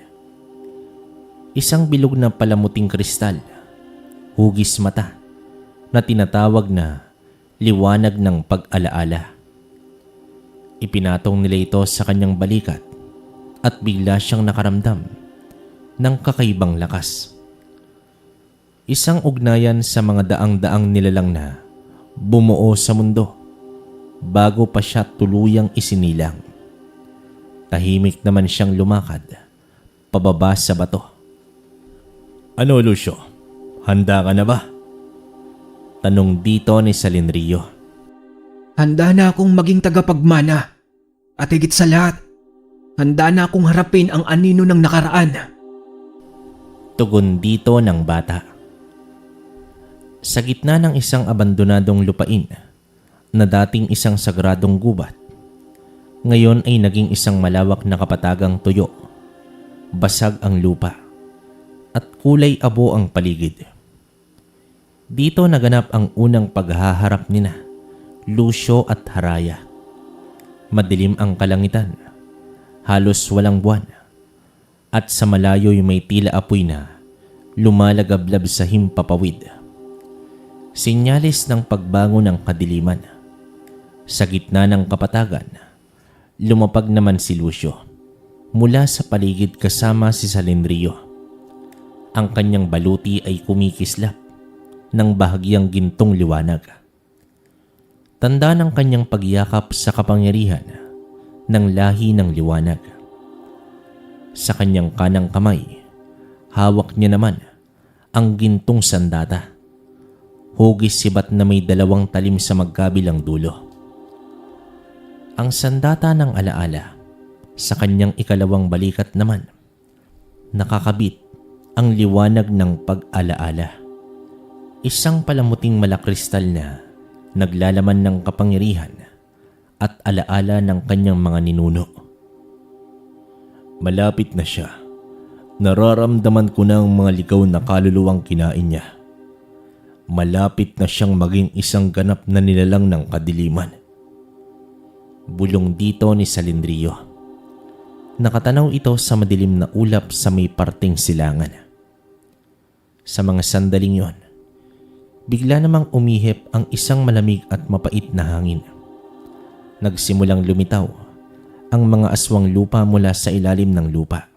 Isang bilog na palamuting kristal, hugis mata, na tinatawag na liwanag ng pag-alaala. Ipinatong nila ito sa kanyang balikat at bigla siyang nakaramdam ng kakaibang lakas. Isang ugnayan sa mga daang-daang nilalang na bumuo sa mundo bago pa siya tuluyang isinilang. Tahimik naman siyang lumakad pababa sa bato. Ano, Lucio? Handa ka na ba? Tanong dito ni Salinrio. Handa na akong maging tagapagmana. At higit sa lahat, handa na akong harapin ang anino ng nakaraan. Tugon dito ng bata. Sa gitna ng isang abandonadong lupain na dating isang sagradong gubat, ngayon ay naging isang malawak na kapatagang tuyo. Basag ang lupa at kulay abo ang paligid. Dito naganap ang unang paghaharap nina, Lucio at Haraya. Madilim ang kalangitan, halos walang buwan, at sa malayo'y may tila apoy na lumalagablab sa himpapawid. Sinyalis ng pagbango ng kadiliman. Sa gitna ng kapatagan, lumapag naman si Lucio mula sa paligid kasama si Salinrio. Ang kanyang baluti ay kumikislap ng bahagyang gintong liwanag. Tanda ng kanyang pagyakap sa kapangyarihan ng lahi ng liwanag. Sa kanyang kanang kamay, hawak niya naman ang gintong sandata. Hugis sibat na may dalawang talim sa magkabilang dulo. Ang sandata ng alaala, sa kanyang ikalawang balikat naman, nakakabit ang liwanag ng pag-alaala. Isang palamuting malakristal na naglalaman ng kapangyarihan at alaala ng kanyang mga ninuno. Malapit na siya. Nararamdaman ko na ang mga ligaw na kaluluwang kinain niya. Malapit na siyang maging isang ganap na nilalang ng kadiliman. Bulong dito ni Salinrio. Nakatanaw ito sa madilim na ulap sa may parting silangan. Sa mga sandaling yon, bigla namang umihip ang isang malamig at mapait na hangin. Nagsimulang lumitaw ang mga aswang lupa mula sa ilalim ng lupa.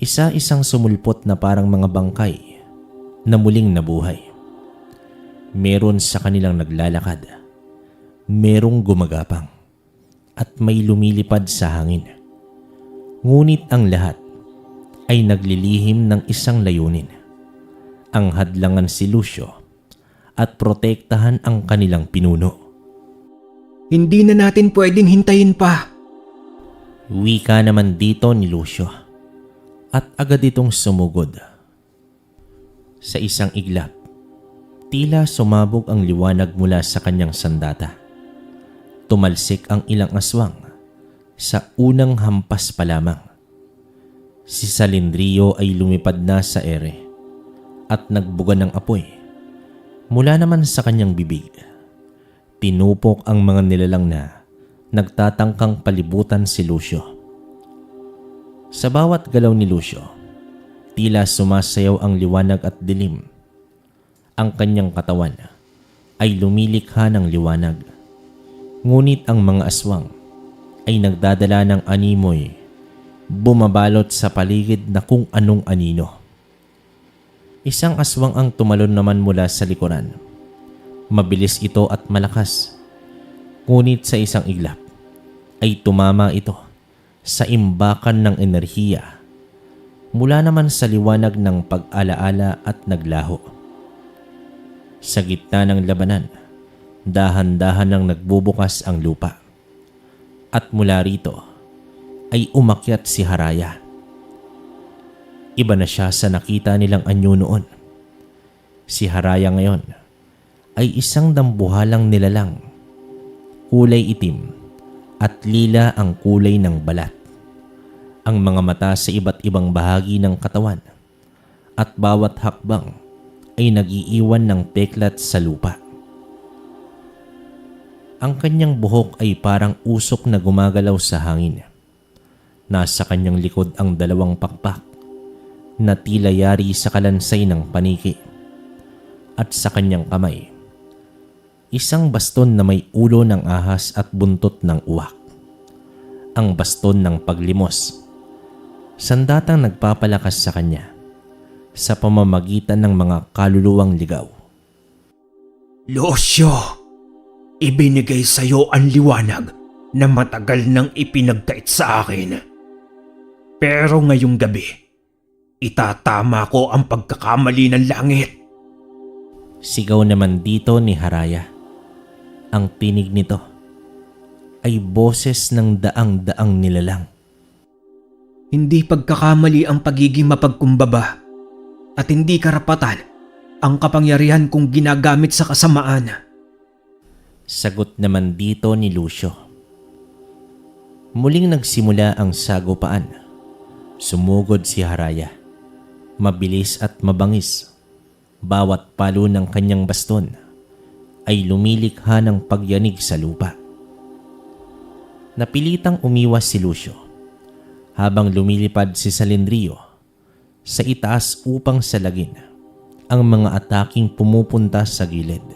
Isa-isang sumulpot na parang mga bangkay na muling nabuhay. Meron sa kanilang naglalakad, merong gumagapang, at may lumilipad sa hangin. Ngunit ang lahat ay naglilihim ng isang layunin. Ang hadlangan si Lucio at protektahan ang kanilang pinuno. Hindi na natin pwedeng hintayin pa. Wika naman dito ni Lucio at agad itong sumugod. Sa isang iglap, tila sumabog ang liwanag mula sa kanyang sandata. Tumalsik ang ilang aswang sa unang hampas pa lamang. Si Salinrio ay lumipad na sa ere at nagbuga ng apoy. Mula naman sa kanyang bibig, tinupok ang mga nilalang na nagtatangkang palibutan si Lucio. Sa bawat galaw ni Lucio, tila sumasayaw ang liwanag at dilim. Ang kanyang katawan ay lumilikha ng liwanag. Ngunit ang mga aswang ay nagdadala ng animoy, bumabalot sa paligid na kung anong anino. Isang aswang ang tumalon naman mula sa likuran. Mabilis ito at malakas. Ngunit sa isang iglap ay tumama ito sa imbakan ng enerhiya mula naman sa liwanag ng pag-alaala at naglaho. Sa gitna ng labanan, dahan-dahan nang nagbubukas ang lupa. At mula rito ay umakyat si Haraya. Iba na siya sa nakita nilang anyo noon. Si Haraya ngayon ay isang dambuhalang nilalang. Kulay itim at lila ang kulay ng balat. Ang mga mata sa iba't ibang bahagi ng katawan at bawat hakbang ay nag-iiwan ng peklat sa lupa. Ang kanyang buhok ay parang usok na gumagalaw sa hangin. Nasa kanyang likod ang dalawang pakpak na tila yari sa kalansay ng paniki. At sa kanyang kamay, isang baston na may ulo ng ahas at buntot ng uwak. Ang baston ng paglimos. Sandatang nagpapalakas sa kanya sa pamamagitan ng mga kaluluwang ligaw. Lucio, ibinigay sa iyo ang liwanag na matagal nang ipinagkait sa akin. Pero ngayong gabi, itatama ko ang pagkakamali ng langit. Sigaw naman dito ni Haraya. Ang tinig nito ay boses ng daang-daang nilalang. Hindi pagkakamali ang pagiging mapagkumbaba at hindi karapatan ang kapangyarihan kung ginagamit sa kasamaan. Sagot naman dito ni Lucio. Muling nagsimula ang sagupaan. Sumugod si Haraya. Mabilis at mabangis. Bawat palo ng kanyang baston ay lumilikha ng pagyanig sa lupa. Napilitang umiwas si Lucio habang lumilipad si Salendrio sa itaas upang salagin ang mga ataking pumupunta sa gilid.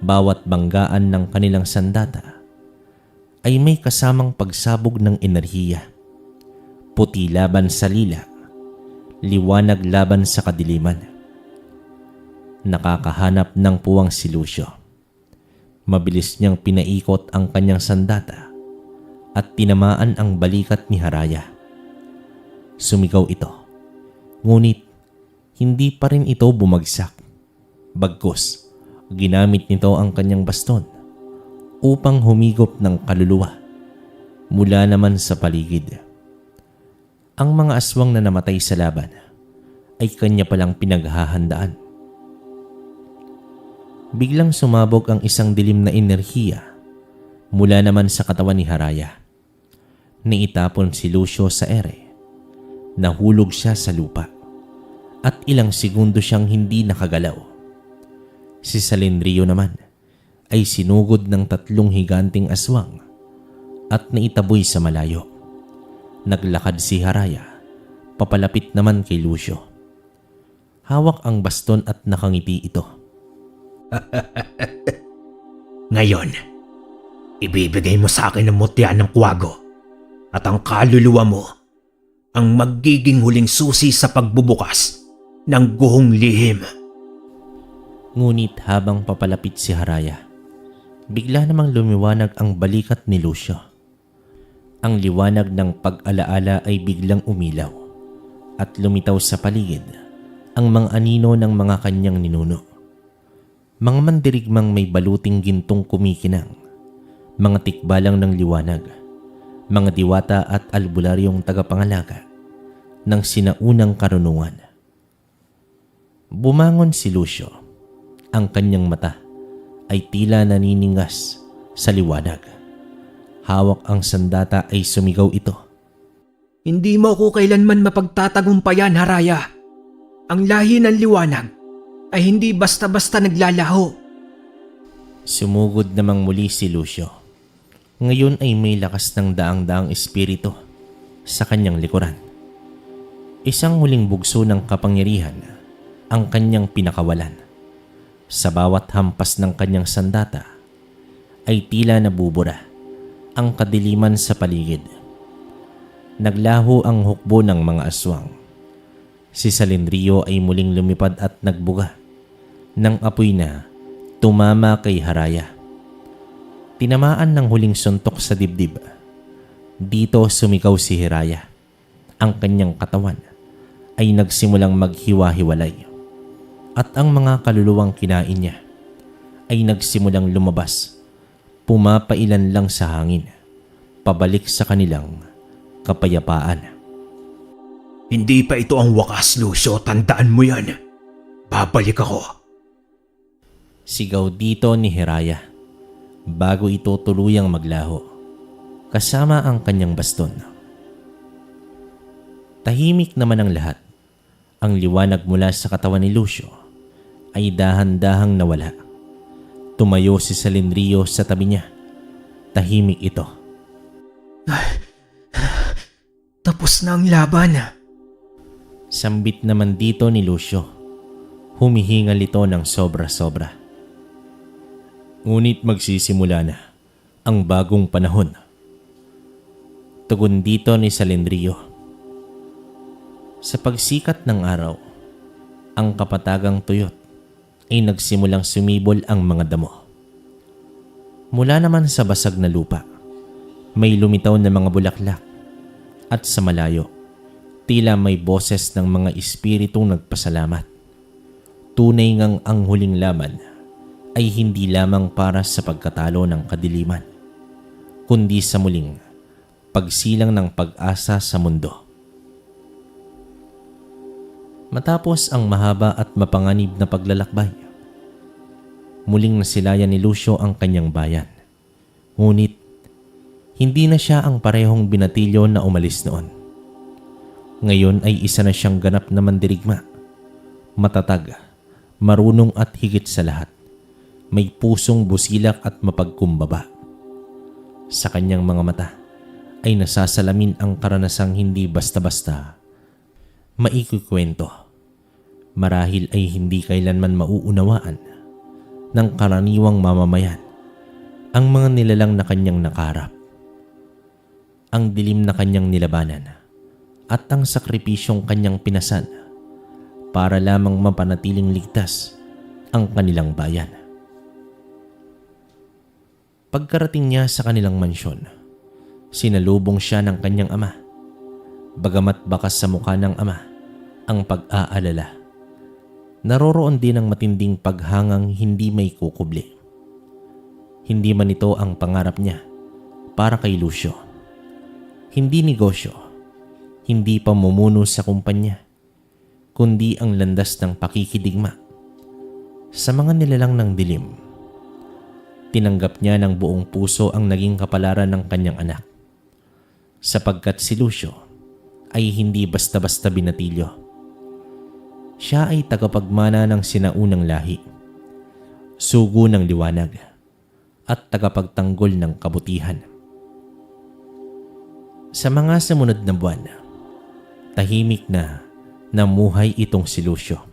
Bawat banggaan ng kanilang sandata ay may kasamang pagsabog ng enerhiya. Puti laban sa lila, liwanag laban sa kadiliman. Nakakahanap ng puwang si Lucio. Mabilis niyang pinaikot ang kanyang sandata at tinamaan ang balikat ni Haraya. Sumigaw ito, ngunit hindi pa rin ito bumagsak. Bagkus, ginamit nito ang kanyang baston upang humigop ng kaluluwa mula naman sa paligid. Ang mga aswang na namatay sa laban ay kanya palang pinaghahandaan. Biglang sumabog ang isang dilim na enerhiya mula naman sa katawan ni Haraya. Niitapon si Lucio sa ere. Nahulog siya sa lupa at ilang segundo siyang hindi nakagalaw. Si Salendrio naman ay sinugod ng 3 higanting aswang at naitaboy sa malayo. Naglakad si Haraya, papalapit naman kay Lucio. Hawak ang baston at nakangiti ito. Ngayon, ibibigay mo sa akin ang mutya ng kwago at ang kaluluwa mo ang magiging huling susi sa pagbubukas ng guhong lihim. Ngunit habang papalapit si Haraya, bigla namang lumiwanag ang balikat ni Lucio. Ang liwanag ng pag-alaala ay biglang umilaw at lumitaw sa paligid ang mga anino ng mga kanyang ninuno. Mga mandirigmang may baluting gintong kumikinang, mga tikbalang ng liwanag, mga diwata at albularyong tagapangalaga ng sinaunang karunungan. Bumangon si Lucio. Ang kanyang mata ay tila naniningas sa liwanag. Hawak ang sandata ay sumigaw ito. Hindi mo ko kailanman mapagtatagumpayan, Haraya. Ang lahi ng liwanag ay hindi basta-basta naglalaho. Sumugod namang muli si Lucio. Ngayon ay may lakas ng daang-daang espiritu sa kanyang likuran. Isang huling bugso ng kapangyarihan ang kanyang pinakawalan. Sa bawat hampas ng kanyang sandata ay tila nabubura ang kadiliman sa paligid. Naglaho ang hukbo ng mga aswang. Si Salendrio ay muling lumipad at nagbuga ng apoy na tumama kay Haraya. Tinamaan ng huling suntok sa dibdib. Dito sumigaw si Haraya. Ang kanyang katawan ay nagsimulang maghiwa-hiwalay at ang mga kaluluwang kinain niya ay nagsimulang lumabas, pumapailan lang sa hangin, pabalik sa kanilang kapayapaan. Hindi pa ito ang wakas, Lucio. Tandaan mo yan. Babalik ako. Sigaw dito ni Haraya bago ito tuluyang maglaho, kasama ang kanyang baston. Tahimik naman ang lahat. Ang liwanag mula sa katawan ni Lucio ay dahan-dahang nawala. Tumayo si Salendrio sa tabi niya. Tahimik ito. Tapos na ang laban. Sambit naman dito ni Lucio. Humihingal ito ng sobra-sobra. Ngunit magsisimula na ang bagong panahon. Tugon dito ni Salendrio. Sa pagsikat ng araw, ang kapatagang tuyot ay nagsimulang sumibol ang mga damo. Mula naman sa basag na lupa, may lumitaw na mga bulaklak At sa malayo, tila may boses ng mga espiritong nagpasalamat. Tunay ngang ang huling laban ay hindi lamang para sa pagkatalo ng kadiliman, kundi sa muling pagsilang ng pag-asa sa mundo. Matapos ang mahaba at mapanganib na paglalakbay, muling nasilayan ni Lucio ang kanyang bayan. Ngunit, hindi na siya ang parehong binatilyo na umalis noon. Ngayon ay isa na siyang ganap na mandirigma. Matatag, marunong at higit sa lahat, may pusong busilak at mapagkumbaba. Sa kanyang mga mata ay nasasalamin ang karanasang hindi basta-basta maikukwento. Marahil ay hindi kailanman mauunawaan ng karaniwang mamamayan ang mga nilalang na kanyang nakarap, ang dilim na kanyang nilabanan at ang sakripisyong kanyang pinasan para lamang mapanatiling ligtas ang kanilang bayan. Pagkarating niya sa kanilang mansyon, sinalubong siya ng kanyang ama. Bagamat bakas sa mukha ng ama ang pag-aalala, naroroon din ang matinding paghangang hindi may kukubli. Hindi man ito ang pangarap niya para kay Lucio. Hindi negosyo, hindi pamumuno sa kumpanya, kundi ang landas ng pakikidigma sa mga nilalang ng dilim. Tinanggap niya ng buong puso ang naging kapalaran ng kanyang anak, sapagkat si Lucio ay hindi basta-basta binatilyo. Siya ay tagapagmana ng sinaunang lahi, sugo ng liwanag, at tagapagtanggol ng kabutihan. Sa mga sumunod na buwan, tahimik na namuhay itong si Lucio.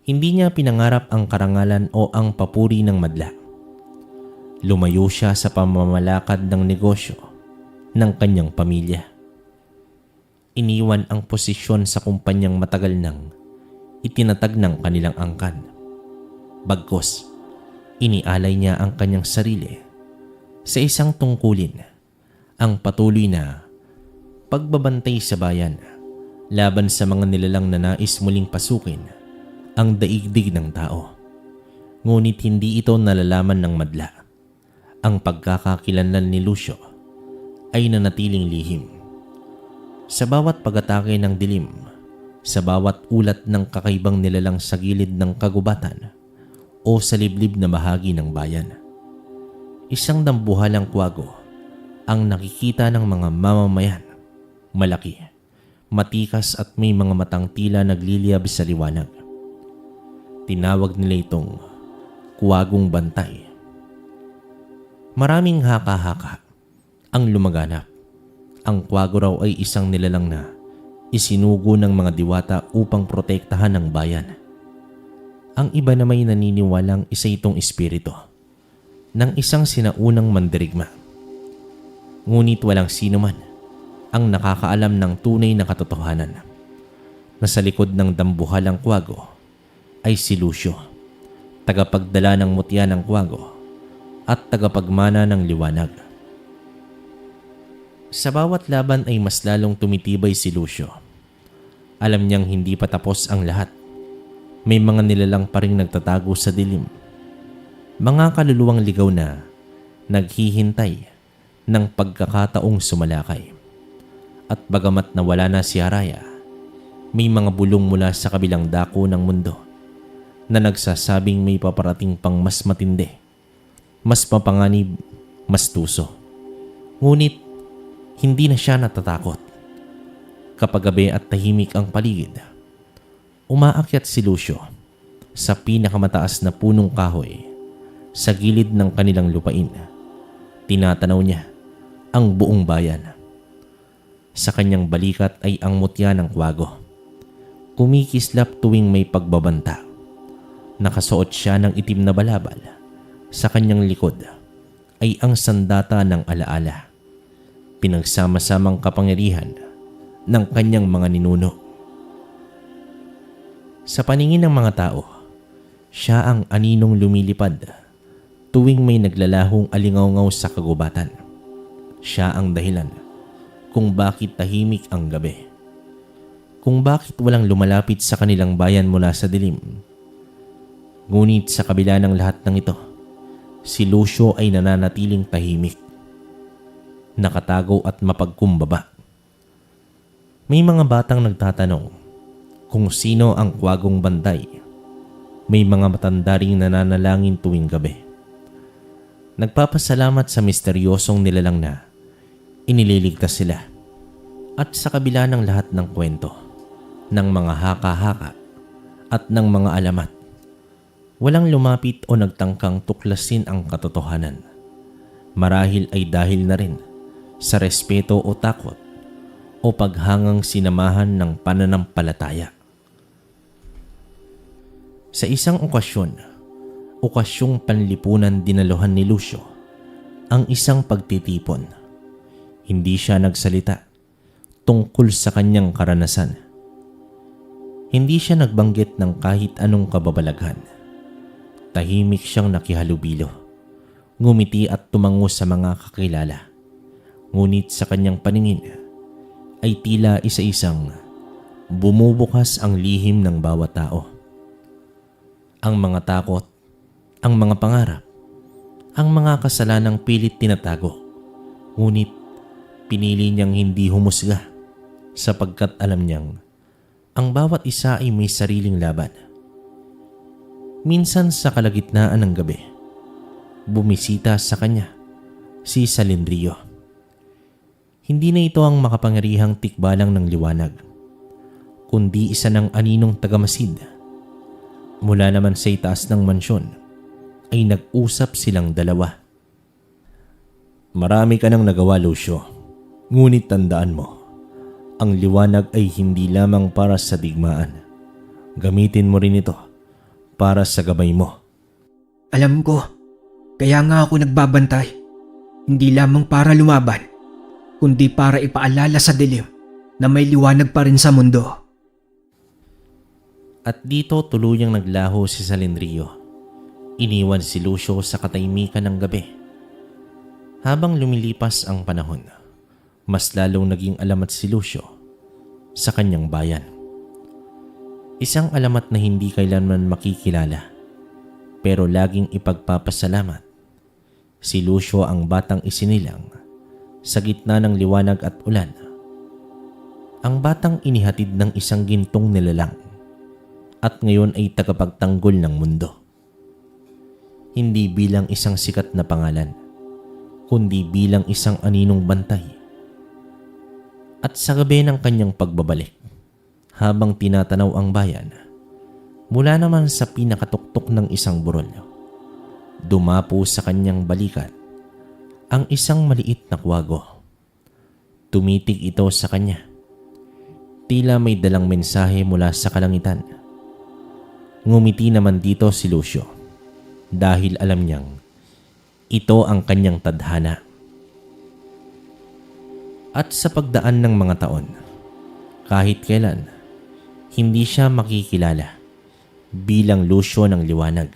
Hindi niya pinangarap ang karangalan o ang papuri ng madla. Lumayo siya sa pamamalakad ng negosyo ng kanyang pamilya. Iniwan ang posisyon sa kumpanyang matagal nang itinatag ng kanilang angkan. Bagkus, inialay niya ang kanyang sarili sa isang tungkulin, ang patuloy na pagbabantay sa bayan laban sa mga nilalang na nais muling pasukin ang daigdig ng tao. Ngunit hindi ito nalalaman ng madla. Ang pagkakakilanlan ni Lucio ay nanatiling lihim. Sa bawat pag-atake ng dilim, sa bawat ulat ng kakaibang nilalang sa gilid ng kagubatan o sa liblib na bahagi ng bayan, isang dambuhalang kwago ang nakikita ng mga mamamayan. Malaki, matikas at may mga matang tila nagliliyab sa liwanag. Tinawag nila itong kuwagong bantay. Maraming haka-haka ang lumaganap. Ang kwago raw ay isang nilalang na isinugo ng mga diwata upang protektahan ang bayan. Ang iba na may naniniwalang isa itong espiritu ng isang sinaunang mandirigma. Ngunit walang sino man ang nakakaalam ng tunay na katotohanan na sa likod ng dambuhalang kwago ay si Lucio, tagapagdala ng mutya ng kwago at tagapagmana ng liwanag. Sa bawat laban ay mas lalong tumitibay si Lucio. Alam niyang hindi pa tapos ang lahat. May mga nilalang pa ring nagtatago sa dilim. Mga kaluluwang ligaw na naghihintay ng pagkakataong sumalakay. At bagamat nawala na si Araya, may mga bulong mula sa kabilang dako ng mundo na nagsasabing may paparating pang mas matindi, mas mapanganib, mas tuso. Ngunit hindi na siya natatakot. Kapag gabi at tahimik ang paligid, umaakyat si Lucio sa pinakamataas na punong kahoy sa gilid ng kanilang lupain. Tinatanaw niya ang buong bayan. Sa kanyang balikat ay ang mutya ng kwago. Kumikislap tuwing may pagbabanta. Nakasuot siya ng itim na balabal. Sa kanyang likod ay ang sandata ng alaala. Pinagsama-samang kapangyarihan ng kanyang mga ninuno. Sa paningin ng mga tao, siya ang aninong lumilipad tuwing may naglalahong alingawngaw sa kagubatan. Siya ang dahilan kung bakit tahimik ang gabi. Kung bakit walang lumalapit sa kanilang bayan mula sa dilim. Ngunit sa kabila ng lahat ng ito, si Lucio ay nananatiling tahimik, nakatago at mapagkumbaba. May mga batang nagtatanong kung sino ang kwagong bantay. May mga matanda ring nananalangin tuwing gabi. Nagpapasalamat sa misteryosong nilalang na inililigtas sila. At sa kabila ng lahat ng kwento, ng mga haka-haka at ng mga alamat, walang lumapit o nagtangkang tuklasin ang katotohanan. Marahil ay dahil na rin sa respeto o takot o paghangang sinamahan ng pananampalataya. Sa isang okasyong panlipunan dinaluhan ni Lucio ang isang pagtitipon. Hindi siya nagsalita tungkol sa kanyang karanasan. Hindi siya nagbanggit ng kahit anong kababalaghan. Tahimik siyang nakihalubilo, ngumiti at tumango sa mga kakilala. Ngunit sa kanyang paningin ay tila isa-isang bumubukas ang lihim ng bawat tao. Ang mga takot, ang mga pangarap, ang mga kasalanang pilit tinatago. Ngunit pinili niyang hindi humusga sapagkat alam niyang ang bawat isa ay may sariling laban. Minsan sa kalagitnaan ng gabi, bumisita sa kanya si Salindrio. Hindi na ito ang makapangyarihang tikbalang ng liwanag, kundi isa ng aninong tagamasid. Mula naman sa itaas ng mansyon ay nag-usap silang dalawa. Marami ka nang nagawa, Lucio. Ngunit tandaan mo, ang liwanag ay hindi lamang para sa digmaan. Gamitin mo rin ito para sa gabay mo. Alam ko, kaya nga ako nagbabantay. Hindi lamang para lumaban, kundi para ipaalala sa dilim na may liwanag pa rin sa mundo. At dito tuluyang naglaho si Salindrio. Iniwan si Lucio sa katahimikan ng gabi. Habang lumilipas ang panahon, mas lalong naging alamat si Lucio sa kanyang bayan. Isang alamat na hindi kailanman makikilala, pero laging ipagpapasalamat. Si Lucio ang batang isinilang sa gitna ng liwanag at ulan. Ang batang inihatid ng isang gintong nilalang at ngayon ay tagapagtanggol ng mundo. Hindi bilang isang sikat na pangalan, kundi bilang isang aninong bantay. At sa gabi ng kanyang pagbabalik, habang tinatanaw ang bayan, mula naman sa pinakatuktok ng isang burol, dumapo sa kanyang balikat ang isang maliit na kwago. Tumitig ito sa kanya. Tila may dalang mensahe mula sa kalangitan. Ngumiti naman dito si Lucio dahil alam niyang ito ang kanyang tadhana. At sa pagdaan ng mga taon, kahit kailan, hindi siya makikilala bilang Lucio ng liwanag,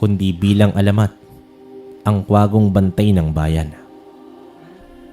kundi bilang alamat, ang kwagong bantay ng bayan.